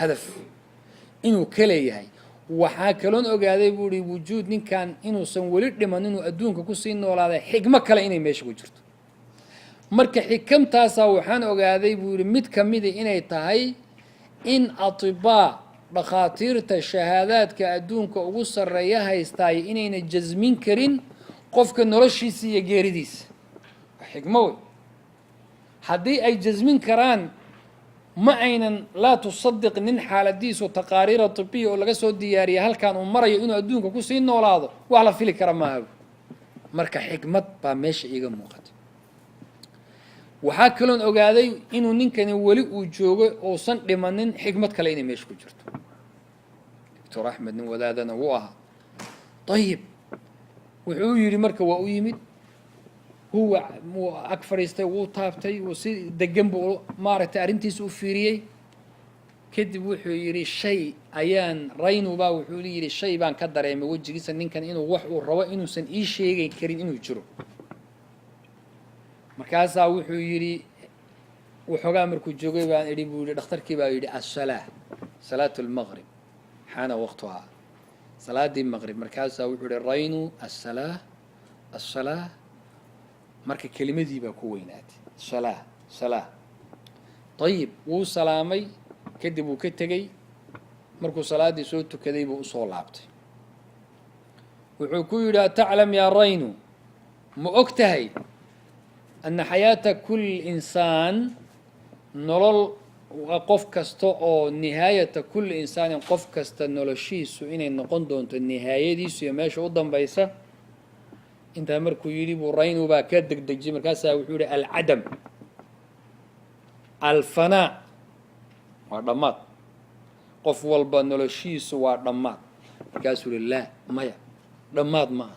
hadaf inuu ka leeyahay. waxaa kaloon ogaaday buu ihi wujuud ninkan inuusan weli dhiman, inuu adduunka kusii noolaaday xigmo kale inay meesha ku jirto. marka xikamtaasaa waxaan ogaaday buu yihi mid ka mida inay tahay in atibaa dhakhaatiirta shahaadaadka adduunka ugu sarreeya haystaay inayna jasmin karin qofka noloshiisa iyo geeridiisa. xigmo wey. haddii ay jasmin karaan ma aynan laa tusadiq nin xaaladiisu taqaariira tibiya oo laga soo diyaariya halkaan uu marayo inuu adduunka kusii noolaado wax la fili kara maaha. marka xikmad baa meesha iiga muuqatay. waxaa kaloon ogaaday inuu ninkani weli uu joogo uusan dhimanin xikmad kale inay meesha ku jirto. doctor axmed nin wadaadana wuu ahaa. ayib wuxuu yidhi marka waa u yimid. huwa wuu ag fadhiistay, wuu taabtay, wuu si degan buu maaragtay arrintiisa u fiiriyey. kadib wuxuu yidhi shay ayaan raynubaa wuxuu yidhi shay baan ka dareemay wejigiisa ninkan inuu wax uu rabo inuusan ii sheegi karin inuu jiro. markaasaa wuxuu yidhi waxoogaa markuu joogay baan idhi buu yidhi dhakhtarkii baa yidhi assalaa salaatu lmaqrib xaana waqtuhaa, salaadii maqrib. markaasaa wuxuu yidhi raynu assalaa assalaa. marka kelimadii baa ku weynaatay salaa salaa. ayib wuu salaamay, kadib wuu ka tegey. markuu salaaddii soo tukaday buu usoo laabtay. wuxuu ku yidhi ataclam yaa raynu, ma og tahay ana xayaata kulli insaan, nolol qof kasta oo nihaayata kulli insaanin qof kasta noloshiisu inay noqon doonto nihaayadiisu iyo meesha u dambaysa. intaa markuu yidhi buu raynu baa ka degdejiyey. markaasaa wuxuu yihi alcadam, alfanaa waa dhammaad. qof walba noloshiisu waa dhammaad. markaasuu yihi laa, maya, dhammaad maaha.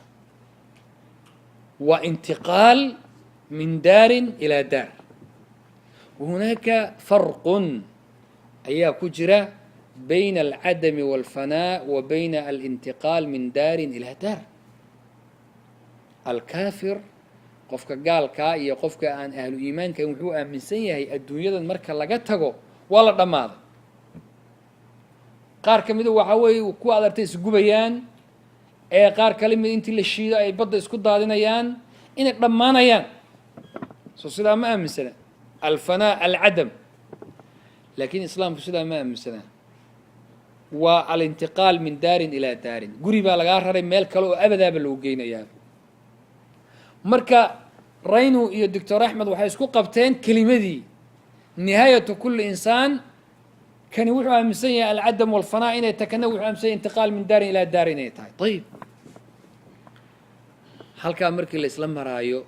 waa intiqaal min daarin ilaa daar. wahunaaka farqun ayaa ku jira bayna alcadami walfanaa wa bayna alintiqaal min daarin ilaa daar. alkaafir qofka gaalkaa iyo qofka aan ahlu iimaankan wuxuu aaminsan yahay adduunyadan marka laga tago waa la dhammaaday. qaar ka mida waxaa weeye ku adartay isgubayaan, qaar kale mid intii la shiido ay badda isku daadinayaan inay dhammaanayaan. soo sidaa ma aaminsana alfanaa alcadam. لكن إسلام كسيدا ما أمسنا والانتقال من دار إلى دار قريبا لغارة ميل كلو أبدا بالوجين يا مركا رينو يا الدكتور أحمد وحيسكو قبتين كلمة دي نهاية كل إنسان كان يوحوا أمسية العدم والفناء إن يتكنوا أمسية انتقال من دار إلى دار نيتاي طيب هل كان مركي الإسلام مرايو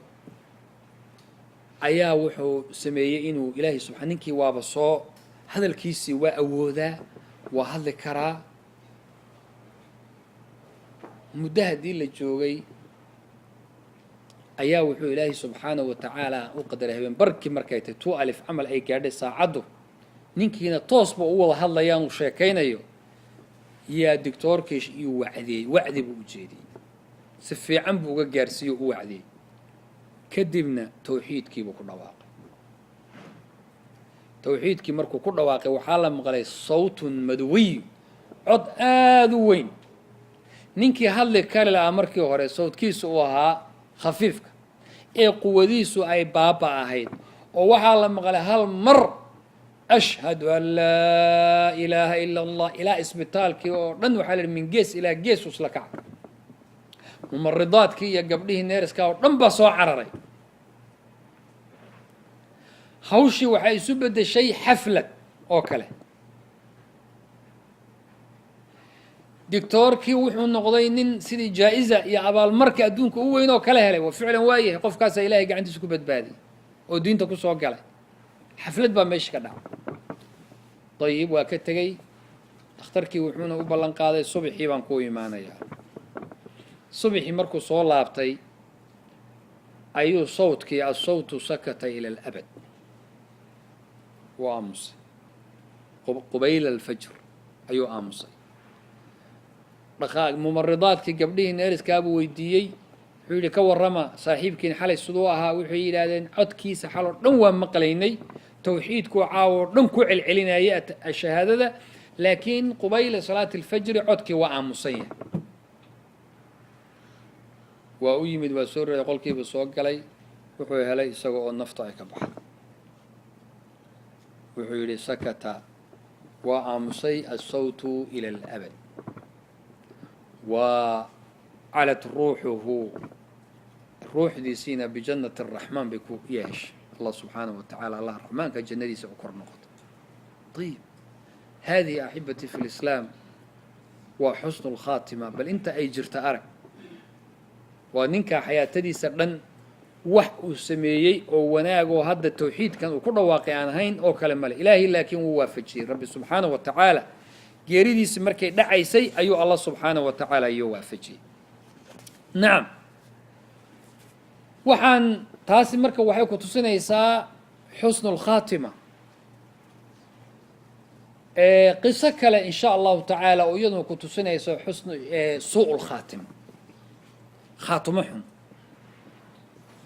أيا وحو سمية إنه إلهي سبحانه وابصو هذا الكيسي وأوذا وهذا كرا مدهدي للجوغي أيا وحو إلهي سبحانه وتعالى وقدر هبين بركي مركيته تو ألف عمل أي قاعدة ساعده ninkiina toosba u wada hadlayaan uu sheekaynayo yaa doctorkiish iyo wacdi buu u jeediyay si fiican buu uga gaarsiiyo u wacdiyay kadibna tawxiidkiiba ku dhawaaqay tawxiidkii markuu ku dhawaaqay waxaa la maqlay sawtun madwiy cod aad u weyn ninkii hadli kale la markii hore sawtkiisu uu ahaa khafiifka ee quwadiisu ay baaba ahayd oo waxaa la maqlay hal mar أشهد أن لا إله إلا الله إلى إسبيتال كي ودن وحال من جيس إلى جيس وسلكع ممرضات كي قبله نيرس كاو دن بصو عرري هوشي وحي سبد شيء حفلة أوكله دكتور كي وحو نقضين سيدي جائزة يا أبا المركة أدونك هو ينو كله هلي وفعلا وايه قف كاسا إلهي قاعد تسكو بدبادي ودين تكو سوق قاله حفلة بمشي كده طيب وكتجي اختركي وحنا وبلن قاضي صبحي بانكوي معنا يا صبحي مركو صول لابتي أيو صوتك الصوت سكت إلى الأبد وأمس قبيل الفجر أيو أمس رخاء ممرضات كي قبليه نيرس كابو ويديي حولي كور رما صاحبكين حالي صدوها وحي لادين عد كيس حالو نوان مقليني توحيدكو عاور دنكو العلنايات الشهادة لكن قبيل صلاة الفجر عدك وآمسية وأيمد وسور يقول كيف الصوق علي وحوي هلي سوى النفط كبح وحوي سكت وآمسي الصوت إلى الأبد وعلت روحه الروح دي سينا بجنة الرحمن بكو ياش الله سبحانه وتعالى الله الرحمن كجنة سأكر نقط طيب هذه أحبتي في الإسلام وحسن الخاتمة بل أنت أي جرت أرك وننك حياة دي سرن وحق سميي أو وناغو هذا التوحيد كان وكل واقعان هين أو كلمة إلهي لكن ووافجي رب سبحانه وتعالى جيريدي سمركي دعي سي أيو الله سبحانه وتعالى يوافجي نعم وحان تاسي مركا waxay ku tusinaysaa حسن الخاتمة قصة كلا إن شاء الله تعالى ويضن ku tusinaysaa حسن سوء الخاتمة خاتمهم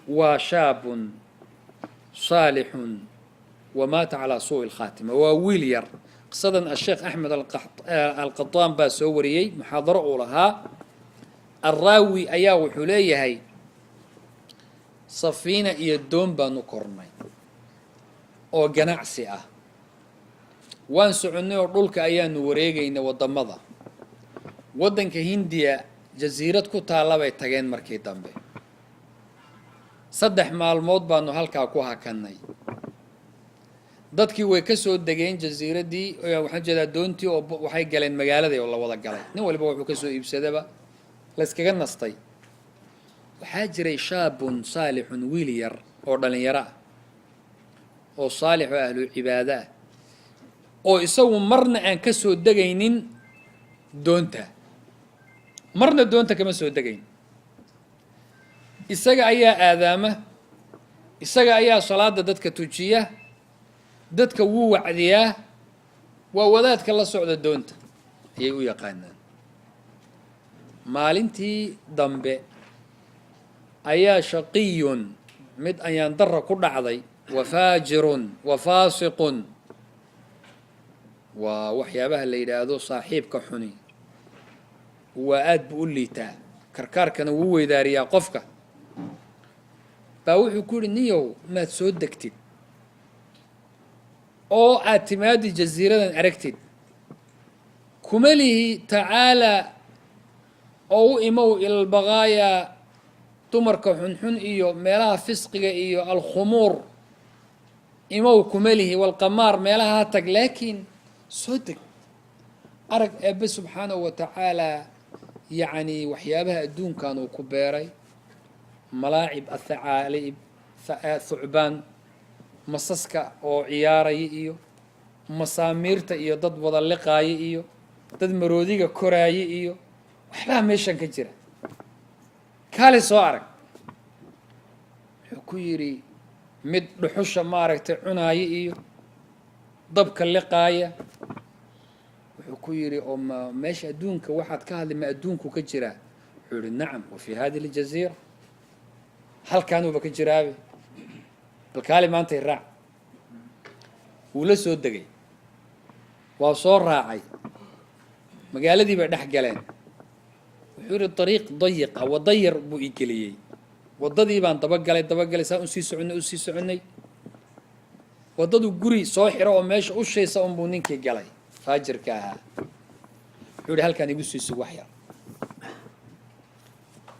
وشاب صالح ومات على سوء الخاتمة وويلير قصدا الشيخ أحمد القطان باسوريي محاضرة لها الراوي أيا وحليه هي صفينا يدون بانو كورناي oo ganacsi ah waan soconay oo dhulka ayaan wareegaynay wadamada wadanka Hindiya jasiirad ku taala bay tageen markii dambe 3 maalmood baanu halka ku hakanay dadkii way ka soo degeen jasiiradii waxaan jeedaa doontii oo waxay galeen magaalada oo la wada galay nin walba wuxuu ka soo iibsadaba la iskaga nastay waxaa jiray shaabun saalixun wiil yar oo dhalinyaro ah oo saalix oo ahlu cibaada ah oo isagu marna aan ka soo degaynin doonta marna doonta kama soo degayn isaga ayaa aadaama isaga ayaa salaada dadka tujiya dadka wuu wacdiyaa waa wadaadka la socda doonta ayay u yaqaanaan maalintii dambe ayaa shaqiyun mid ayaan darra ku dhacday wafaajirun wafaasiqun waa waxyaabaha la yidhaahdo saaxiibka xuni waa aad buu u liitaa karkaarkana wuu weydaariyaa qofka baa wuxuu ku yidhi niyow maad soo degtid oo aad timaadi jasiiradan aragtid kuma lihi tacaala oo u imow ilalbaqaayaa dumarka xunxun iyo meelaha fisqiga iyo alkhumuur imow kuma lihi walqamaar meelaha ha tag laakiin soo deg arag eebbe subxaanahu wa tacaalaa yacni waxyaabaha adduunkan uu ku beeray malaacib athacaalib thucbaan masaska oo ciyaaraya iyo masaamiirta iyo dad wada liqaaya iyo dad maroodiga koraaya iyo waxbaa meeshan ka jira kaale soo arag wuxuu ku yidhi mid dhuxusha maaragtay cunaaya iyo dabka liqaaya wuxuu ku yidhi oo ma meesha adduunka waxaad ka hadlay ma adduunku ka jiraa wuxuu yihi nacam wa fii hadihi aljaziira halkaanuuba ka jiraabe bal kaali maantay raac wuu la soo degay waa soo raacay magaaladii bay dhex galeen wuxuu yihi dariiq dayiqa wadda yar buu ii geliyey waddadii baan dabagalay saa usii soconnay waddadu guri soo xiro oo meesha u shaysa unbuu ninkii galay faajirka ahaa wuxuu yihi halkaan igu sii sug wax yar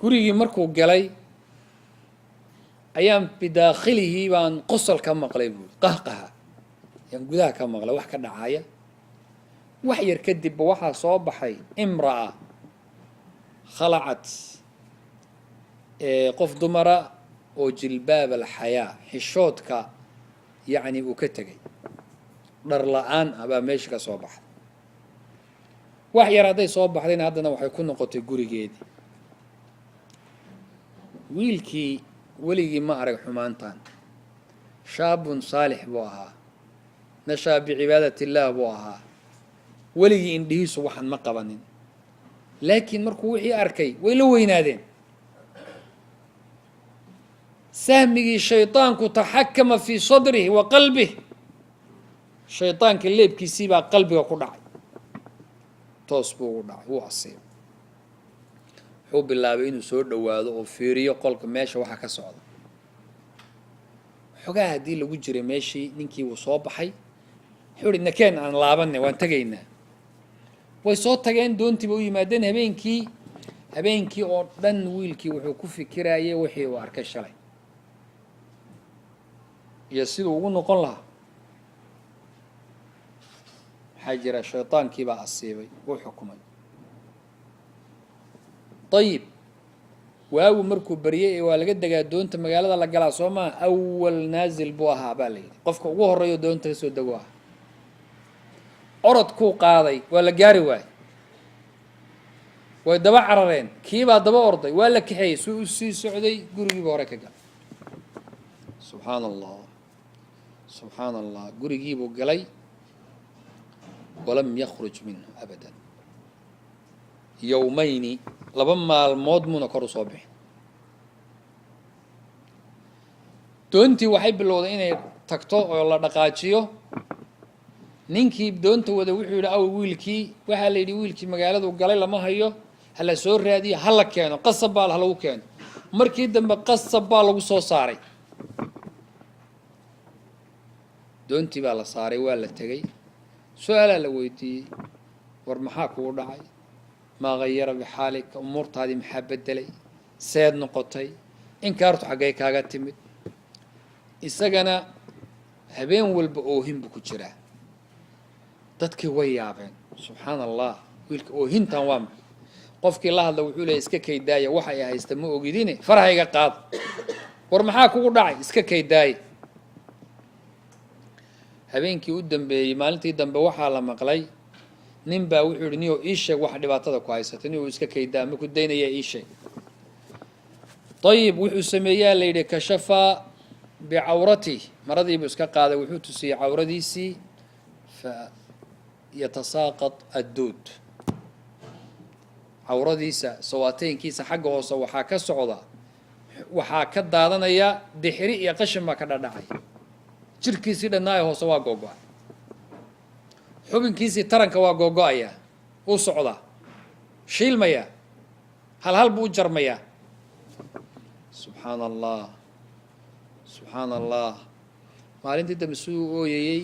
gurigii markuu galay ayaan bidaakhilihii baan qosol ka maqlay buuri qahqaha ayaan gudaha ka maqlay wax ka dhacaya wax yar kadibba waxaa soo baxay imra'a khalacat qof dumara oo jilbaab alxayaa xishoodka yacni uu ka tegay dhar la-aan ah baa meesha ka soo baxday wax yar hadday soo baxdayna haddana waxay ku noqotay gurigeedii wiilkii weligii ma arag xumaantan shaabun saalix buu ahaa nashaa bicibaadati illaah buu ahaa weligii indhihiisu waxaan ma qabanin laakiin markuu wixii arkay way la weynaadeen sahmigii shaydaanku taxakama fii sadrihi wa qalbih shaydaanka leebkiisii baa qalbiga ku dhacay toos buu ugu dhacay wuu asiibay wuxuu bilaabay inuu soo dhowaado oo fiiriyo qolka meesha waxa ka socda xogaa haddii lagu jiray meeshii ninkii wuu soo baxay wuxuu ihi nakeen aan laabanay waan tegaynaa way soo tageen doontiiba u yimaadeen habeenkii oo dhan wiilkii wuxuu ku fikirayay wixii uu arkay shalay iyo siduu ugu noqon lahaa waxaa jira shaydaankii baa asiibay wuu xukumay ayib waagu markuu baryay ee waa laga degaa doonta magaalada la galaa soo maa awal naazil buu ahaa baa la yidhi qofka ugu horreeyo doonta ka soo dego ah orodkuu qaaday waa la gaari waayey way daba carareen kiibaa daba orday waa la kaxeeyey suu u sii socday gurigiiba hore ka galay subxaana allah gurigiibuu galay walam yakhruj minhu abadan yowmayni laba maalmood muuna kor u soo bixin doontii waxay bilowday inay tagto oo la dhaqaajiyo ninkii doonta wada wuxuu yidhi aw wiilkii waxaa la yidhi wiilkii magaaladu galay lama hayo hala soo raadiyo hala keeno qasab baa halagu keeno markii dambe qasab baa lagu soo saaray doontii baa la saaray waa la tegey su-aalaa la weydiiyey war maxaa kugu dhacay maa hayara bixaalika umuurtaadii maxaa bedelay seed noqotay inkaartu xaggay kaaga timid isagana habeen walba oohin buu ku jiraa dadkii way yaabeen subxaana allah wiilka oohintan waa maxay qofkii la hadla wuxuu leeyay iska kaydaaya waxa ay haysta ma ogidine farahayga qaad war maxaa kugu dhacay iska kaydaaya habeenkii u dambeeyey maalintii dambe waxaa la maqlay nin baa wuxuu yihi niyo ii sheeg waxa dhibaatada ku haysata nin uu iska kaydaa ma ku daynaya ii sheeg ayib wuxuu sameeyaa la yidhi kashafa bicawratih maradiibuu iska qaaday wuxuu tusiyey cawradiisii fa yatasaaqad adduud cawradiisa sawaateynkiisa xagga hoose waxaa ka socda waxaa ka daadanaya dixiri iyo qashin baa ka dhadhacay jirkiisii dhannaayo hoose waa googo-ay xubinkiisii taranka waa googo-ayaa uu socdaa shiilmayaa hal buu u jarmayaa subxaana allah maalintii dambe siduu ooyayey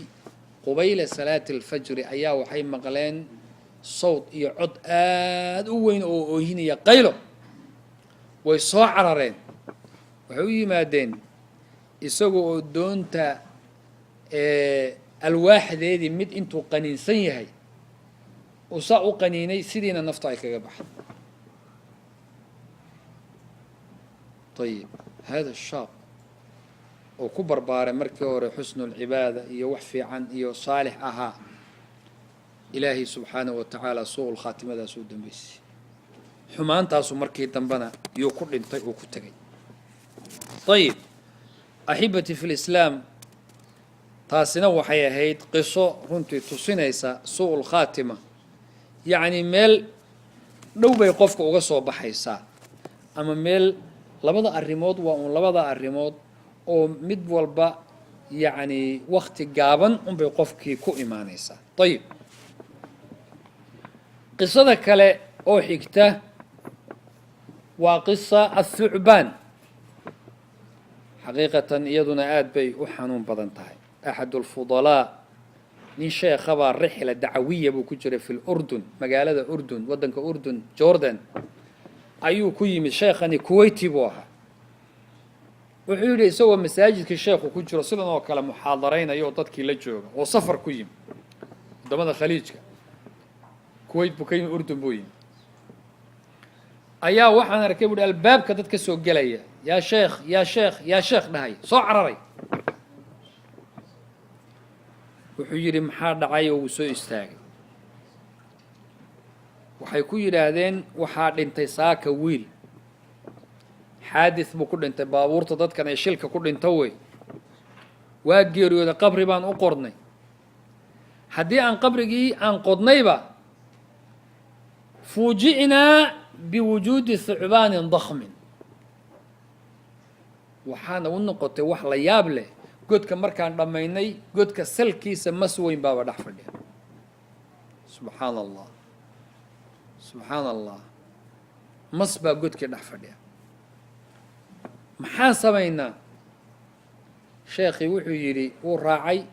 qubayla salaati alfajri ayaa waxay maqleen sawd iyo cod aada u weyn oo oohinaya qaylo way soo carareen waxay u yimaadeen isaga oo doonta alwaaxdeedii mid intuu qaniinsan yahay uu saa u qaniinay sidiina nafta ay kaga baxday ayib hada shaab oo ku barbaaray markii hore xusnu lcibaada iyo wax fiican iyo saalix ahaa ilaahay subxaanahu wa tacaala suuq lkhaatimadaas u dambeysay xumaantaasu markii dambena yuu ku dhintay uu ku tegay ayib axibati fi lislaam taasina waxay ahayd qiso runtii tusinaysa suuq lkhaatima yacni meel dhow bay qofka uga soo baxaysaa ama meel labada arrimood waa uun labada arrimood oo mid walba yacni wakti gaaban unbay qofkii ku imaanaysaa ayib qisada kale oo xigta waa qisa athucbaan xaqiiqatan iyaduna aada bay u xanuun badan tahay axad alfudalaa nin sheekhabaa rixla dacawiya buu ku jiray fi lurdun magaalada urdun waddanka urdun jordan ayuu ku yimid sheekhani kuwayti buu ahaa wuxuu yidhi isagoo masaajidkii sheekhu ku jiro sidan oo kale muxaadaraynayo oo dadkii la jooga oo safar ku yimid waddamada khaliijka kuwayt buu ka yimid urdun buu yimid ayaa waxaan arkay buuhi albaabka dad ka soo gelaya yaa sheekh yaa sheekh yaa sheekh dhahay soo cararay wuxuu yidhi maxaa dhacay oo wuu soo istaagay waxay ku yidhaahdeen waxaa dhintay saaka wiil xaadis buu ku dhintay baabuurta dadkan ay shilka ku dhinto wey waa geeriyooda qabri baan u qodnay haddii aan qabrigii aan qodnayba fuuji'naa biwujuudi thucbaanin dakhmin waxaana u noqotay wax la yaab leh godka markaan dhammaynay godka salkiisa mas weyn baaba dhex fadhiya subxaana allah subxaana allah mas baa godkii dhex fadhiya maxaan samaynaa sheekhii wuxuu yidhi wuu raacay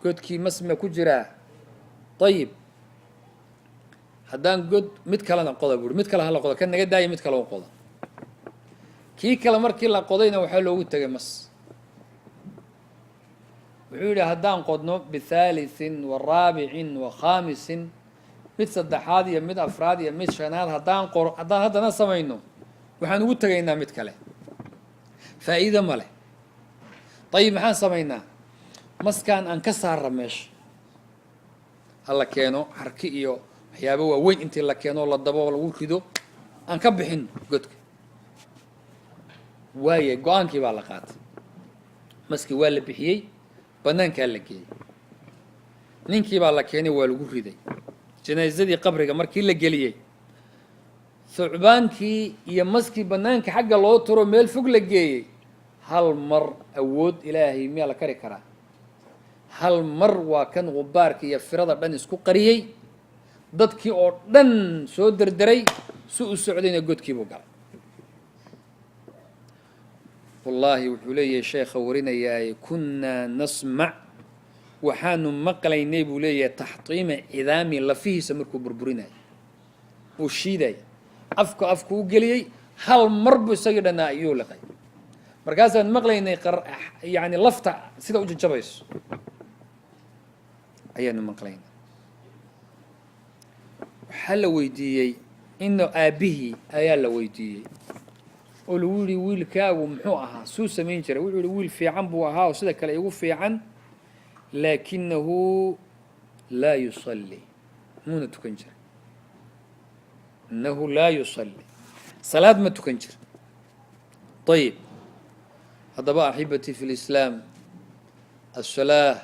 godkii mas ma ku jiraa ayib haddaan god mid kalena qoda buuhi mid kale hala qoda kan naga daaya mid kale u qoda kii kale markii la qodayna waxaa loogu tegay mas wuxuu yidhi haddaan qodno bithaalithin wa raabicin wa khaamisin mid saddexaad iyo mid afraad iyo mid shanaad haddaan haddana samayno waxaan ugu tegaynaa mid kale faa'iido ma leh ayib maxaan samaynaa maskaan aan ka saarra meesha ha la keeno harki iyo waxyaaba waaweyn intii la keeno la dabo lagu rido aan ka bixin godka waaye go-aankii baa la qaatay maskii waa la bixiyey banaankaa la geeyey ninkii baa la keenay waa lagu riday janaasadii qabriga markii la geliyey thucbaankii iyo maskii banaanka xagga loo turo meel fog la geeyey hal mar awood ilaahay miyaa la kari karaa hal mar waa kan gubaarka iyo firada dhan isku qariyey dadkii oo dhan soo derderay si u socdayna godkiibuu galay wallaahi wuxuu leeyahay sheekha warinayaaye kunnaa nasmac waxaanu maqlaynay buu leeyahay taxtiima cidaami lafihiisa markuu burburinayo uu shiiday afka u geliyey hal mar buu isagii dhannaa ayuu liqay markaasaan maqlaynay yani lafta sida u jajabayso ayaanu maqlaynay waxaa la weydiiyey ina aabbihii ayaa la weydiiyey oo lagu yidhi wiilkaagu muxuu ahaa suu samayn jiray wuxuu yihi wiil fiican buu ahaa oo sida kale igu fiican laakinahu laa yusalli muuna tukan jiray inahu laa yusalli salaad ma tukan jira ayib haddaba axibatii fi lislaam alsalaaة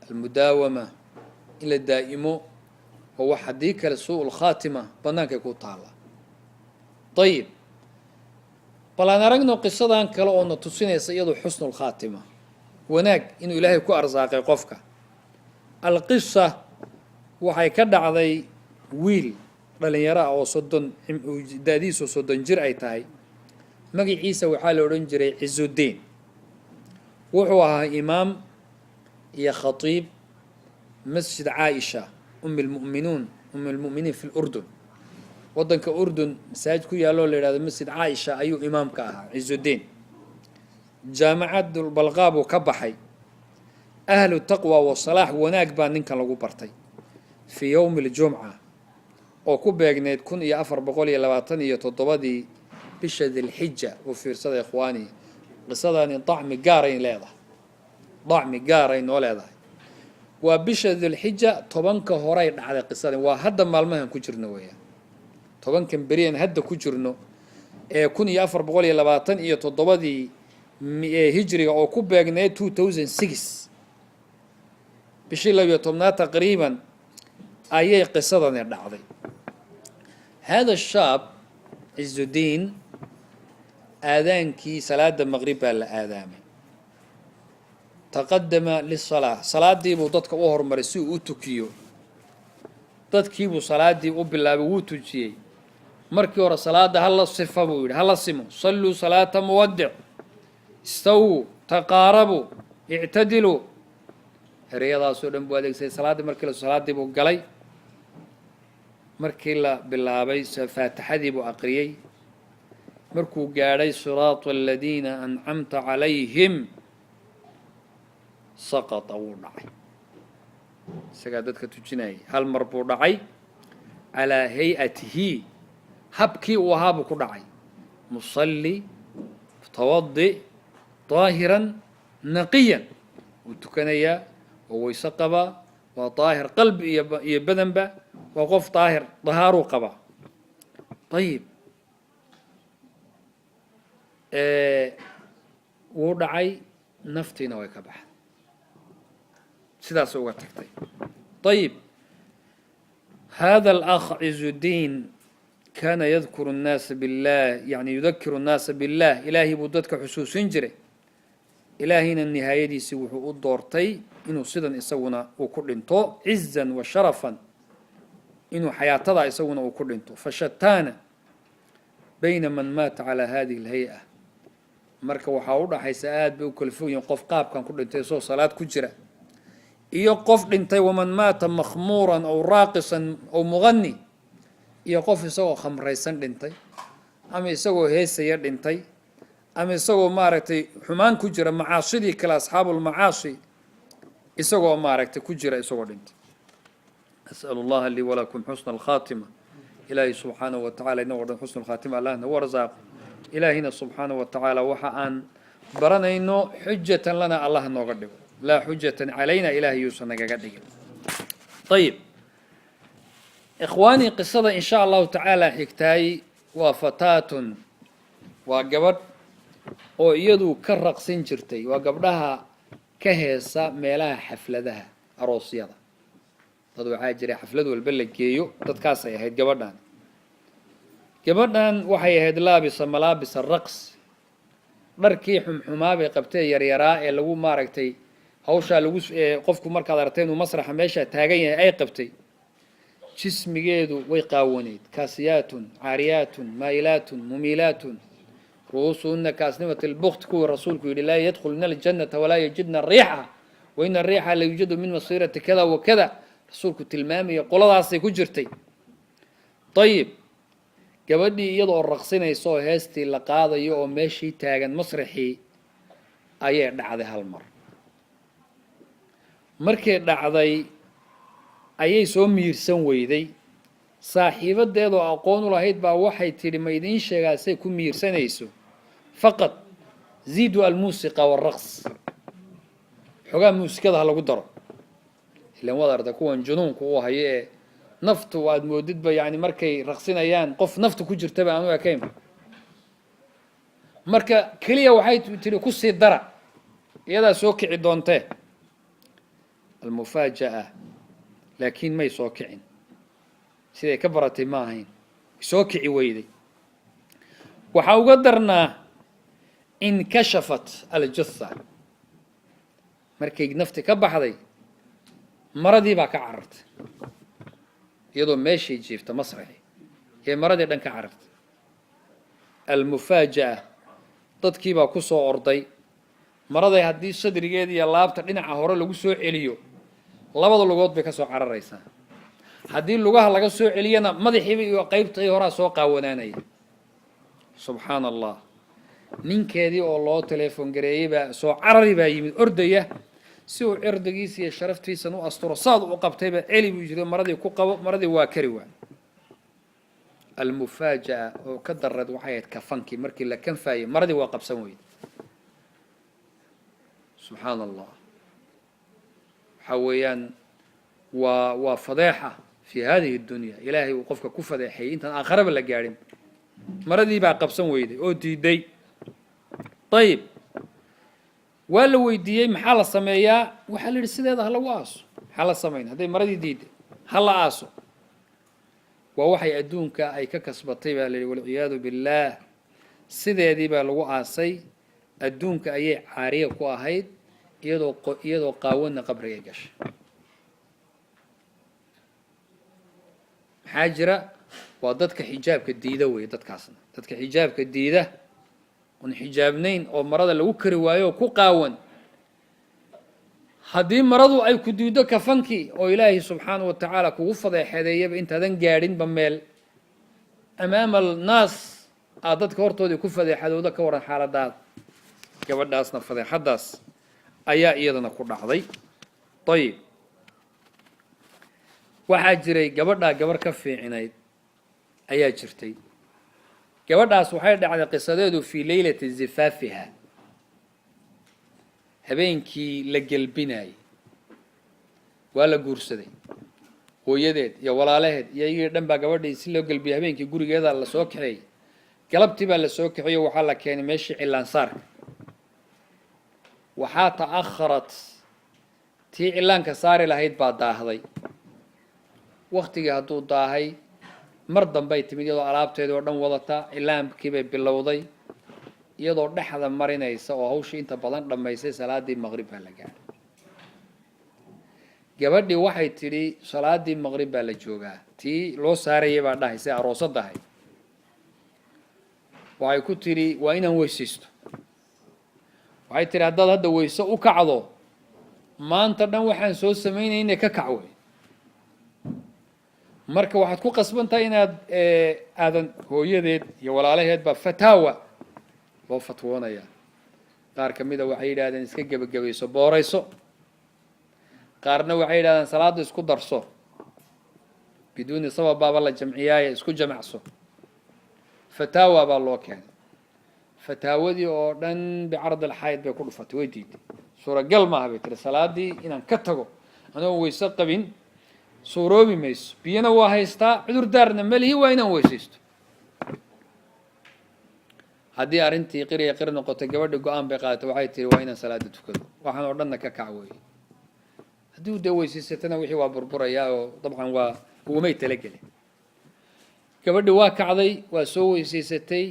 almudaawama in la daa'imo oo wax haddii kale suu lkhaatima bannaankay ku taalla ayib bal aan aragno qisadan kale oo na tusinaysa iyadoo xusnu lkhaatima wanaag inuu ilaahay ku arsaaqay qofka alqisa waxay ka dhacday wiil dhalinyaro ah oo da-diisu 30 jir ay tahay magaciisa waxaa la odhan jiray cizudiin wuxuu ahaa imaam iyo khatiib مسجد عائشة أم المؤمنين في الأردن ودنك أردن مساجد كويا لولا هذا مسجد عائشة أيو إمام كاها عز الدين جامعة البلغاب وكبحي أهل التقوى والصلاح وناك بان ننكا لغو برتي في يوم الجمعة oo ku beegneed 1427 bisha Dhulhijja oo fiirsada ikhwaani qisadani طعم gaarayn leedahay طعم gaarayn oo leedahay waa bisha Dhulhijja 10ka hore ay dhacday qisadan waa hadda maalmahan ku jirno weeyaan 10kan beriyan hadda ku jirno ee 1427 hijriga oo ku beegneed 2006 bishii 12 taqriiban ayay qisadani dhacday هذا الشاب عز الدين آذانكي صلاة المغرب الآذان تقدم للصلاة صلاة دي بوضتك أهر مرسي أوتوكيو تدكيبو صلاة دي بالله بوتوكي مركي ورا صلاة هلا الصفة بويد هلا السمو صلوا صلاة مودع استووا تقاربوا اعتدلوا رياضة سودان بوادك سي صلاة مركي صلاة دي بو قلي markii la bilaabay faatixadii buu aqriyay markuu gaaray siraat alladina an'amta alayhim saqata wuu dhacay isaga dadka tujinay hal mar buu dhacay ala hay'atihi habkii uu ahaa buu ku dhacay musalli tawaddi طاهرا نقيا وتكنيا وويس قبا وطاهر قلب يبدن با وقف طاهر ظهاره قبا طيب ودعي نفتي نوي كبح سداس uga tagtay طيب هذا الأخ عز الدين كان يذكر الناس بالله يعني يذكر الناس بالله إلهي بدتك حسوس جري إلهينا النهاية دي سوحو الدورتي إنه صدا يسونا وكلنتو عزا وشرفا إنه حياة تضع يسونا وكلنتو فشتان بين من مات على هذه الهيئة مركا وحاودا حيساءات بوكلفو ينقف قاب كان كلنتو يسو صلاة كجرة يقف لنتي ومن مات مخمورا أو راقصا أو مغني يقف يسوى خمريسان لنتي أما يسوى هيسير لنتي أما يسوى ماركتي حمان كجرة معاصدي كلا أصحاب المعاصي يسوى ماركتي كجرة يسوى لنتي أسأل الله لي ولكم حسن الخاتمة إلهي سبحانه وتعالى نور حسن الخاتمة الله ورزاق إلهنا سبحانه وتعالى وحان برنا إنه حجة لنا الله نقدم لا حجة علينا إلهي يوسف نقدم طيب إخواني قصة إن شاء الله تعالى حكتاي وفتاة وقبر ويدو كرق سنجرتي وقبلها كهيسة ميلاها حفلتها أروسيضة تدو عاجري حفلته والبلد كيو تتكاسي هيد قبردان وحي هيد لابس ملابس الرقص مركي حمابي قبتي يريراء لو ماركتي هوشا لو قفكو مركا دارتين ومسرح ميشا تاغين اي قبتي جسميgeedu way qaawaneed kaasiyatun aariyatun mailatun mumilatun ruusunna kaasnimatul buqt ku rasuulku yiri la yadkhuluna aljannata wala yajidna ar-riha wa inna ar-riha la yujadu min masirati kada wa kada rasuulku tilmaamay qoladaasay ku jirtay tayib gabadhii iyadoo raqsinayso heestii la qaadayo oo meeshii taagan masraxii ayay dhacday hal mar markay dhacday ayay soo miirsan weyday saaxiibadeedo aqoon u lahayd baa waxay tiri ma idin sheegaasay ku miirsanayso faqad ziidu almuusiqa waraqs xogaa muusikada lagu daro ilaan wadarda kuwan junuunku u hayee naftu waad moodidba yani markay raqsinayaan qof naftu ku jirtaba aanu ekayn marka kaliya waxay tiri ku sii dara iyada soo kici doonte almufaaja'a laakiin may soo kicin siday ka baratay ma ahayn soo kici weyday waxa uga darnaa inkashafat aljatha markay nafti ka baxday maradii baa ka carartay iyadoo meeshii jiifta masraxi ee maradii dhan ka carartay almufaaja'a dadkii baa ku soo orday maraday haddii sadrigeeda iyo laabta dhinaca hore lagu soo celiyo labada lugood bay ka soo cararaysaa haddii lugaha laga soo celiyana madaxiiba iyo qaybtii horaa soo qaawanaanaya subxaan allah ninkeedii oo loo teleefon gareeyey baa soo carari baa yimid ordaya si uu cirdigiisa iyo sharaftiisan u asturo saad u qabtayba celi buu yidhi maradii ku qabo maradii waa kari waa almufaaja'a oo ka darreed waxay ahayd kafankii markii la kanfaayey maradii waa qabsan weyde subxaan allah waxaa weeyaan waa fadeexa fi hadihi dunya ilaahay uu qofka ku fadeexayay intaan aakharaba la gaadhin maradii baa qabsan weyday oo diiday ayib waa la weydiiyey maxaa la sameeyaa waxaa la yidhi sideeda ha lagu aaso maxaa la samayn hadday maradii diiday ha la aaso waa waxay adduunka ay ka kasbatay baa la yidhi walciyaadu billaah sideedii baa lagu aasay adduunka ayay caariya ku ahayd iyadoo qaawanna qabrigay gashay maxaa jira waa dadka xijaabka diida weeye dadkaasna dadka xijaabka diida oon xijaabnayn oo marada lagu kari waayo oo ku qaawan haddii maradu ay ku diido kafankii oo ilaahay subxaanahu watacaala kugu fadeexeedeeyaba intaadan gaadhinba meel amaama alnaas aad dadka hortoodii ku fadeexadooda ka waran xaaladaada gabadhaasna fadeexadaas ayaa iyadana ku dhacday ayib waxaa jiray gabadhaa gabar ka fiicinayd ayaa jirtay gabadhaas waxay dhacday qisadeedu fii leylati zifaafiha habeenkii la gelbinayay waa la guursaday hooyadeed iyo walaalaheed iyo iyagii dhan baa gabadhii si loo gelbiyay habeenkii gurigeeda la soo kaxeeyey galabtii baa la soo kaxeeyo waxaa la keenay meeshii cilaansaarka waxaa ta'akharat tii cilaanka saari lahayd baa daahday waktigii hadduu daahay mar dambay timid iyadoo alaabteedii oo dhan wadata cilaankii bay bilowday iyadoo dhexda marinaysa oo hawshii inta badan dhammaysay salaadii maqrib baa la gaadhay gabadhii waxay tidhi salaadii maqrib baa la joogaa tii loo saarayay baa dhahay si aroosadahay waxay ku tidhi waa inaan weysaysto waxay tidhi haddaad hadda weyse u kacdo maanta dhan waxaan soo samaynayna ka kac wey marka waxaad ku qasban tahay inaad aadan hooyadeed iyo walaalaheed baa fataawa loo fatwoonaya qaar ka mida waxay yidhahdeen iska gebagabayso boorayso qaarna waxay yidhahdeen salaada isku darso biduuni sabab baaba la jamciyaaye isku jamacso fataawa baa loo keenay fataawadii oo dhan bicard alxayd bay ku dhufatay way diiday suuragal maaha bay tiri salaadii inaan ka tago anoo weyse qabin suuroobi mayso biyana waa haystaa cudurdaarna melihi waa inaan weysaysto haddii arrintii qiriya qir noqotay gabadhi go-aan bay qaadatay waxay tihi waa inaan salaada tukado waxaan oo dhanna ka kac weeye haddii u dee weysaysatana wixii waa burburayaa oo dabcan waa ugumay talagelin gabadhi waa kacday waa soo weysaysatay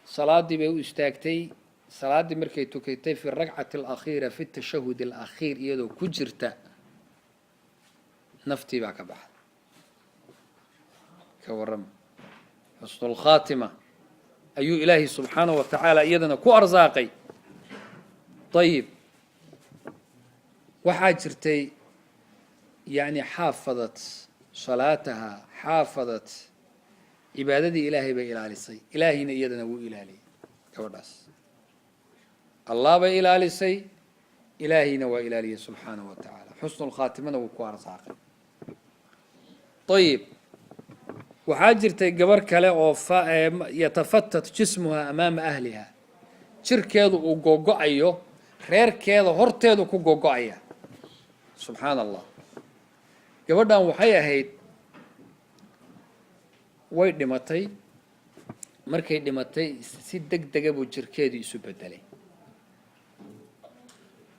salaadii bay u istaagtay salaaddii markay tukatay fi rakcati alakhiira fi tashahud alakhiir iyadoo ku jirta naftii baa ka baxday ka warrama xusnu lkhaatima ayuu ilaahay subxaanahu watacaala iyadana ku arsaaqay ayib waxaa jirtay yani xaafadat salaataha xaafadat cibaadadii ilaahay bay ilaalisay ilaahayna iyadana wuu ilaaliyay gabadhaas allah bay ilaalisay ilaahayna waa ilaaliyay subxaanahu watacaala xusnu lkhaatimana wuu ku arsaaqay ayib waxaa jirtay gabar kale oo yatafatat jismuha amaama ahliha jirkeedu uu gogo-ayo reerkeeda horteedu ku gogo-aya subxaana allah gabadhan waxay ahayd way dhimatay markay dhimatay si deg dega buu jirkeedii isu bedelay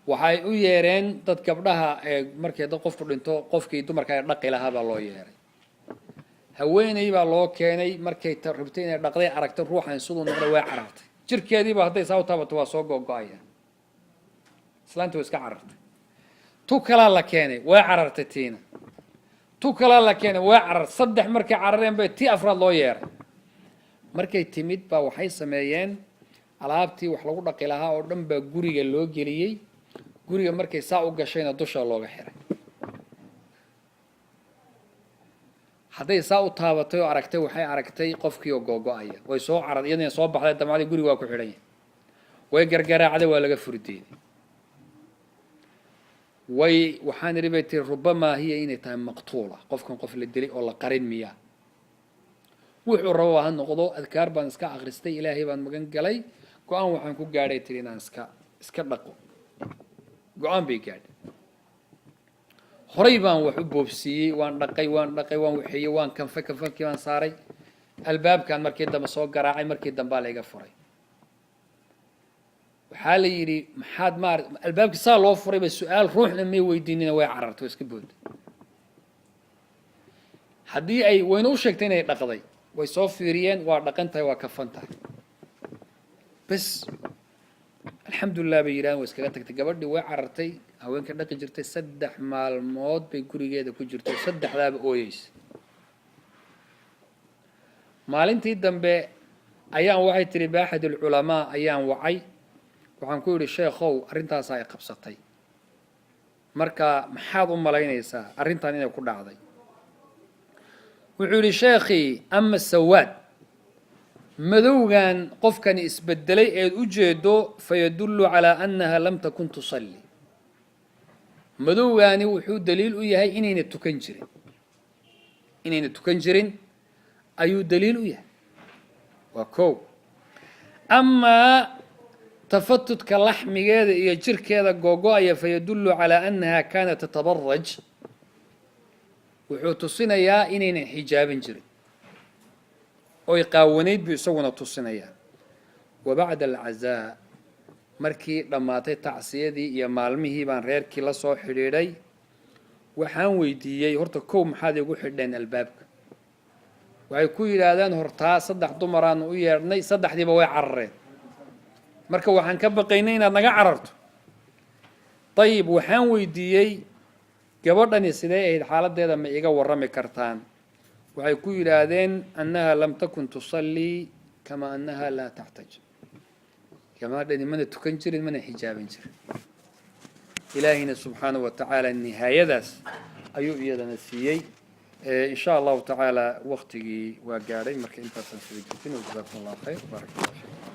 waxay u yeereen dad gabdhaha markay dad qofku dhinto qofkii dumarka ee dhaqi lahaa baa loo yeeray haweeney baa loo keenay markay rabtay inay dhaqday aragtay ruuxan siduu noqday way carartay jirkeediiba hadday saa u taabato waa soo gogo-aya islaantii waa iska carartay tu kalaa la keenay way carartay tiina tu kalaa la keenay way carartay saddex markay carareen bay tii afraad loo yeeray markay timid baa waxay sameeyeen alaabtii wax lagu dhaqi lahaa oo dhan baa guriga loo geliyey guriga markay saa u gashayna dusha looga xiray hadday saa u taabatay oo aragtay waxay aragtay qofkii oo googo-aya way soo carad iyadana soo baxday damacdii guriga waa ku xidhan yahay way gargaraacday waa laga furideeday way waxaan idhi bay tiri rubamaa hiya inay tahay maqtuula qofkan qof la dilay oo la qarin miyaa wuxuu rabo ha noqdo adkaar baan iska akhristay ilaahay baan magan galay go-aan waxaan ku gaadhay tiri inaan iska dhaqo go-aan bay gaadhay horay baan wax u boobsiiyey waan dhaqay waan waxeeyey waan kanfankii baan saaray albaabkaan markii dambe soo garaacay markii dambaa layga furay waxaa la yidhi maxaad albaabkii saa loo furay ba su-aal ruuxna may weydiinina way carartay oo iska booday haddii ay wayna u sheegtay inay dhaqday way soo fiiriyeen waa dhaqan tahay waa kafan tahay bas alxamdulilah bay yidhahan way iskaga tagtay gabadhii way carartay haweenka dhaqi jirtay 3 maalmood bay gurigeeda ku jirtay 3daaba ooyeysa maalintii dambe ayaan waxay tiri baaxad ulculamaa ayaan wacay waxaan ku yidhi sheekhow arrintaas ay qabsatay marka maxaad u malaynaysaa arrintan inay ku dhacday wuxuu yidhi sheekhii ama sawaad madowgan qofkani isbedelay eed u jeedo fayadullu calaa annaha lam takun tusalli madowgaani wuxuu daliil u yahay inayna tukan jirin ayuu daliil u yahay waa kow amaa tafatudka laxmigeeda iyo jirkeeda googo-aya fayadullu calaa annaha kaanat tatabaraj wuxuu tusinayaa inaynan xijaabin jirin oy qaawanayd buu isaguna tusinayaa wabacda alcazaa markii dhammaatay tacsiyadii iyo maalmihii baan reerkii la soo xidhiidhay waxaan weydiiyey horta kow maxaad igu xidheen albaabka waxay ku yidhaahdeen hortaa 3 dumaraanu u yeedhnay 3diiba way carareen marka waxaan ka baqaynay inaad naga cararto ayib waxaan weydiiyey gabadhani sidee ahayd xaaladeeda ma iga warrami kartaan waxay ku yidhaahdeen annaha lam takun tusallii kama annaha laa taxtaj gabadhani mana tukan jirin mana xijaabin jirin ilaahina subxaanahu wa tacaala nihaayadaas ayuu iyadana siiyey إن شاء الله تعالى وقتي وقاري مركي انت تنسوي جزاكم الله خير بارك الله فيك